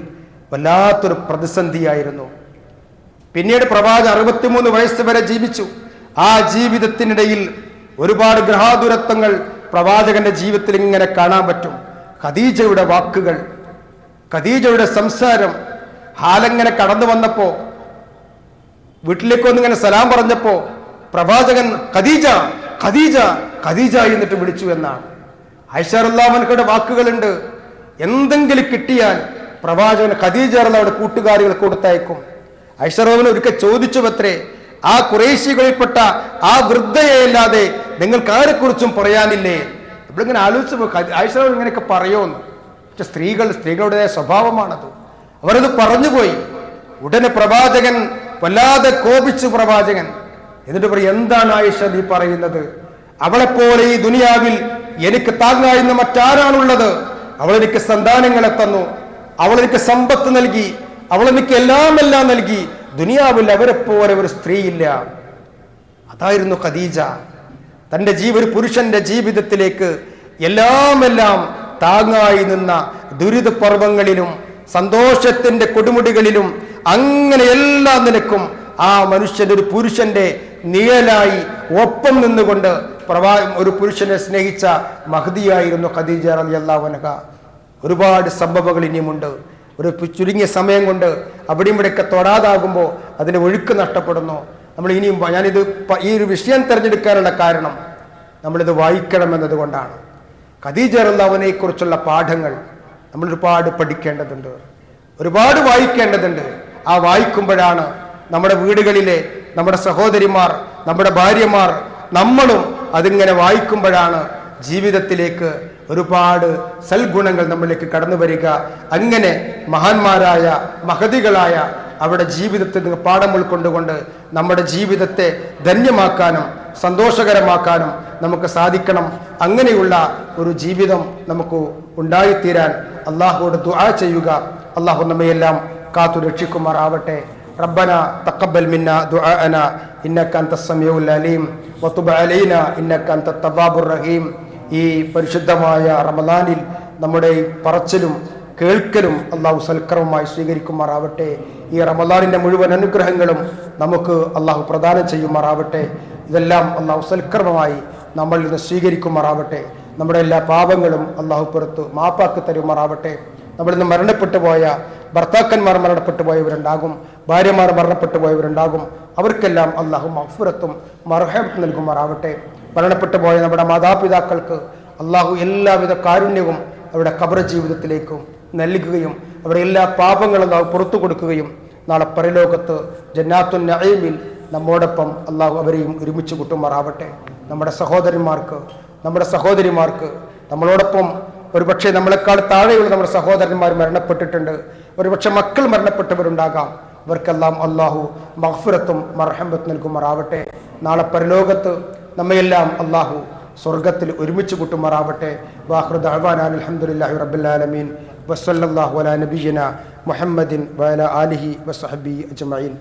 വല്ലാത്തൊരു പ്രതിസന്ധിയായിരുന്നു. പിന്നീട് പ്രവാചകൻ 63 വയസ്സ് വരെ ജീവിച്ചു. ആ ജീവിതത്തിനിടയിൽ ഒരുപാട് ഗ്രഹാതുരത്വങ്ങൾ പ്രവാചകന്റെ ജീവിതത്തിൽ ഇങ്ങനെ കാണാൻ പറ്റും. ഖദീജയുടെ വാക്കുകൾ, ഖദീജയുടെ സംസാരം, ഹാലങ്ങനെ കടന്നു വന്നപ്പോ വീട്ടിലേക്ക് വന്നിങ്ങനെ സലാം പറഞ്ഞപ്പോ പ്രവാചകൻ ഖദീജ ഖദീജ ഖദീജ എന്നിട്ട് വിളിച്ചു എന്നാണ്. ആയിഷ റളിയല്ലാഹു അൻഹയുടെ വാക്കുകളുണ്ട്, എന്തെങ്കിലും കിട്ടിയാൽ പ്രവാചകൻ ഖദീജ റളിയല്ലാഹുവിന്റെ കൂട്ടുകാരികൾ കൊടുത്തയക്കും. ആയിഷ റളിയല്ലാഹു ഒരിക്കൽ ചോദിച്ചു അത്രേ, ആ ഖുറൈശികളിൽപ്പെട്ട ആ വൃദ്ധയെയല്ലാതെ നിങ്ങൾക്ക് ആരെക്കുറിച്ചും പറയാനില്ലേ? ഇവളിങ്ങനെ ആലോചിച്ചു, ആയിഷ റളിയല്ലാഹു ഇങ്ങനെയൊക്കെ പറയുമെന്ന്. പക്ഷെ സ്ത്രീകളുടെ സ്വഭാവമാണത്. അവരത് പറഞ്ഞുപോയി. ഉടനെ പ്രവാചകൻ വല്ലാതെ കോപിച്ചു. പ്രവാചകൻ എന്നിട്ട് പറയും, എന്താണ് ആയിഷ നീ പറയുന്നത്? അവളെപ്പോലെ ഈ ദുനിയാവിൽ എനിക്ക് താങ്ങായിരുന്ന മറ്റാരാണുള്ളത്? അവളെനിക്ക് സന്താനങ്ങളെ തന്നു, അവളെനിക്ക് സമ്പത്ത് നൽകി, അവളെനിക്ക് എല്ലാം നൽകി. ദുനിയാവിൽ അവരെപ്പോലെ ഒരു സ്ത്രീയില്ല. അതായിരുന്നു ഖദീജ. തൻ്റെ ഒരു പുരുഷന്റെ ജീവിതത്തിലേക്ക് എല്ലാം താങ്ങായി നിന്ന ദുരിത പർവങ്ങളിലും സന്തോഷത്തിന്റെ കൊടുമുടികളിലും അങ്ങനെ എല്ലാ നിലക്കും ആ മനുഷ്യന്റെ ഒരു പുരുഷന്റെ നിഴലായി ഒപ്പം നിന്നുകൊണ്ട് ഒരു പുരുഷനെ സ്നേഹിച്ച മഹദിയായിരുന്നു ഖദീജ റളിയല്ലാഹു അൻഹ. ഒരുപാട് സംഭവങ്ങൾ ഇനിയുമുണ്ട്. ഒരു ചുരുങ്ങിയ സമയം കൊണ്ട് അവിടെയും ഇവിടെയൊക്കെ തൊടാതാകുമ്പോൾ അതിൻ്റെ ഒഴുക്ക് നഷ്ടപ്പെടുന്നു. നമ്മൾ ഇനിയും ഈ ഒരു വിഷയം തിരഞ്ഞെടുക്കാനുള്ള കാരണം നമ്മളിത് വായിക്കണമെന്നത് കൊണ്ടാണ്. ഖദീജ റളിയല്ലാഹു അൻഹയെ കുറിച്ചുള്ള പാഠങ്ങൾ നമ്മൾ ഒരുപാട് പഠിക്കേണ്ടതുണ്ട്, ഒരുപാട് വായിക്കേണ്ടതുണ്ട്. ആ വായിക്കുമ്പോഴാണ് നമ്മുടെ വീടുകളിലെ നമ്മുടെ സഹോദരിമാർ, നമ്മുടെ ഭാര്യമാർ, നമ്മളും അതിങ്ങനെ വായിക്കുമ്പോഴാണ് ജീവിതത്തിലേക്ക് ഒരുപാട് സൽഗുണങ്ങൾ നമ്മളിലേക്ക് കടന്നു വരിക. അങ്ങനെ മഹാന്മാരായ മഹതികളായ അവരുടെ ജീവിതത്തിൽ നിന്ന് പാഠം ഉൾക്കൊണ്ടുകൊണ്ട് നമ്മുടെ ജീവിതത്തെ ധന്യമാക്കാനും സന്തോഷകരമാക്കാനും നമുക്ക് സാധിക്കണം. അങ്ങനെയുള്ള ഒരു ജീവിതം നമുക്ക് ഉണ്ടായിത്തീരാൻ അള്ളാഹുവോട് ദുആ ചെയ്യുക. അള്ളാഹു നമ്മയെല്ലാം കാത്തു രക്ഷിക്കുമാറാവട്ടെ. ربنا تقبل منا دعاءنا إنك أنت السميع العليم وتب علينا إنك أنت التواب الرحيم. ഈ പരിശുദ്ധമായ റമദാനിൽ നമ്മുടെ പറച്ചിലും കേൾക്കലും അള്ളാഹു സൽക്കരമായി സ്വീകരിക്കുമാറാവട്ടെ. ഈ റമദാനിൻ്റെ മുഴുവൻ അനുഗ്രഹങ്ങളും നമുക്ക് അള്ളാഹു പ്രദാനം ചെയ്യുമാറാവട്ടെ. ഇതെല്ലാം അള്ളാഹു സൽക്കരമായി നമ്മളിൽ നിന്ന് സ്വീകരിക്കുമാറാവട്ടെ. നമ്മുടെ എല്ലാ പാപങ്ങളും അള്ളാഹു പുറത്ത് മാപ്പാക്കി തരുമാറാവട്ടെ. നമ്മളിൽ നിന്ന് മരണപ്പെട്ടു പോയ ഭർത്താക്കന്മാർ മരണപ്പെട്ടു പോയവരുണ്ടാകും, ഭാര്യമാർ മരണപ്പെട്ടു പോയവരുണ്ടാകും. അവർക്കെല്ലാം അള്ളാഹു മഗ്ഫിറത്തും മർഹമത്തും നൽകുമാറാവട്ടെ. മരണപ്പെട്ടു പോയ നമ്മുടെ മാതാപിതാക്കൾക്ക് അള്ളാഹു എല്ലാവിധ കാരുണ്യവും അവരുടെ ഖബർ ജീവിതത്തിലേക്കും നൽകുകയും അവരുടെ എല്ലാ പാപങ്ങളും അള്ളാഹു പുറത്തു കൊടുക്കുകയും നാളെ പരലോകത്ത് ജന്നാത്തുൻ നഈമിൽ നമ്മോടൊപ്പം അള്ളാഹു അവരെയും ഒരുമിച്ച് കൂട്ടുമാറാവട്ടെ. നമ്മുടെ സഹോദരിമാർക്ക് നമ്മളോടൊപ്പം ഒരുപക്ഷെ നമ്മളെക്കാൾ താഴെയുള്ള നമ്മുടെ സഹോദരന്മാർ മരണപ്പെട്ടിട്ടുണ്ട്. ഒരുപക്ഷെ മക്കൾ മരണപ്പെട്ടവരുണ്ടാകാം. അവർക്കെല്ലാം അള്ളാഹു മഗ്ഫിറത്തും മർഹമത്തും നൽകുമാറാവട്ടെ. നാളെ പരലോകത്ത് നമ്മയെല്ലാം അള്ളാഹു സ്വർഗത്തിൽ ഒരുമിച്ച് കൂട്ടുമാറാവട്ടെ. വാഖിറു ദഅ്വാനാ അൽഹംദുലില്ലാഹി റബ്ബിൽ ആലമീൻ വസല്ലല്ലാഹു അലാ നബിയ്യിനാ മുഹമ്മദിൻ വഅലാ ആലിഹി വസഹ്ബിഹി അജ്മഈൻ.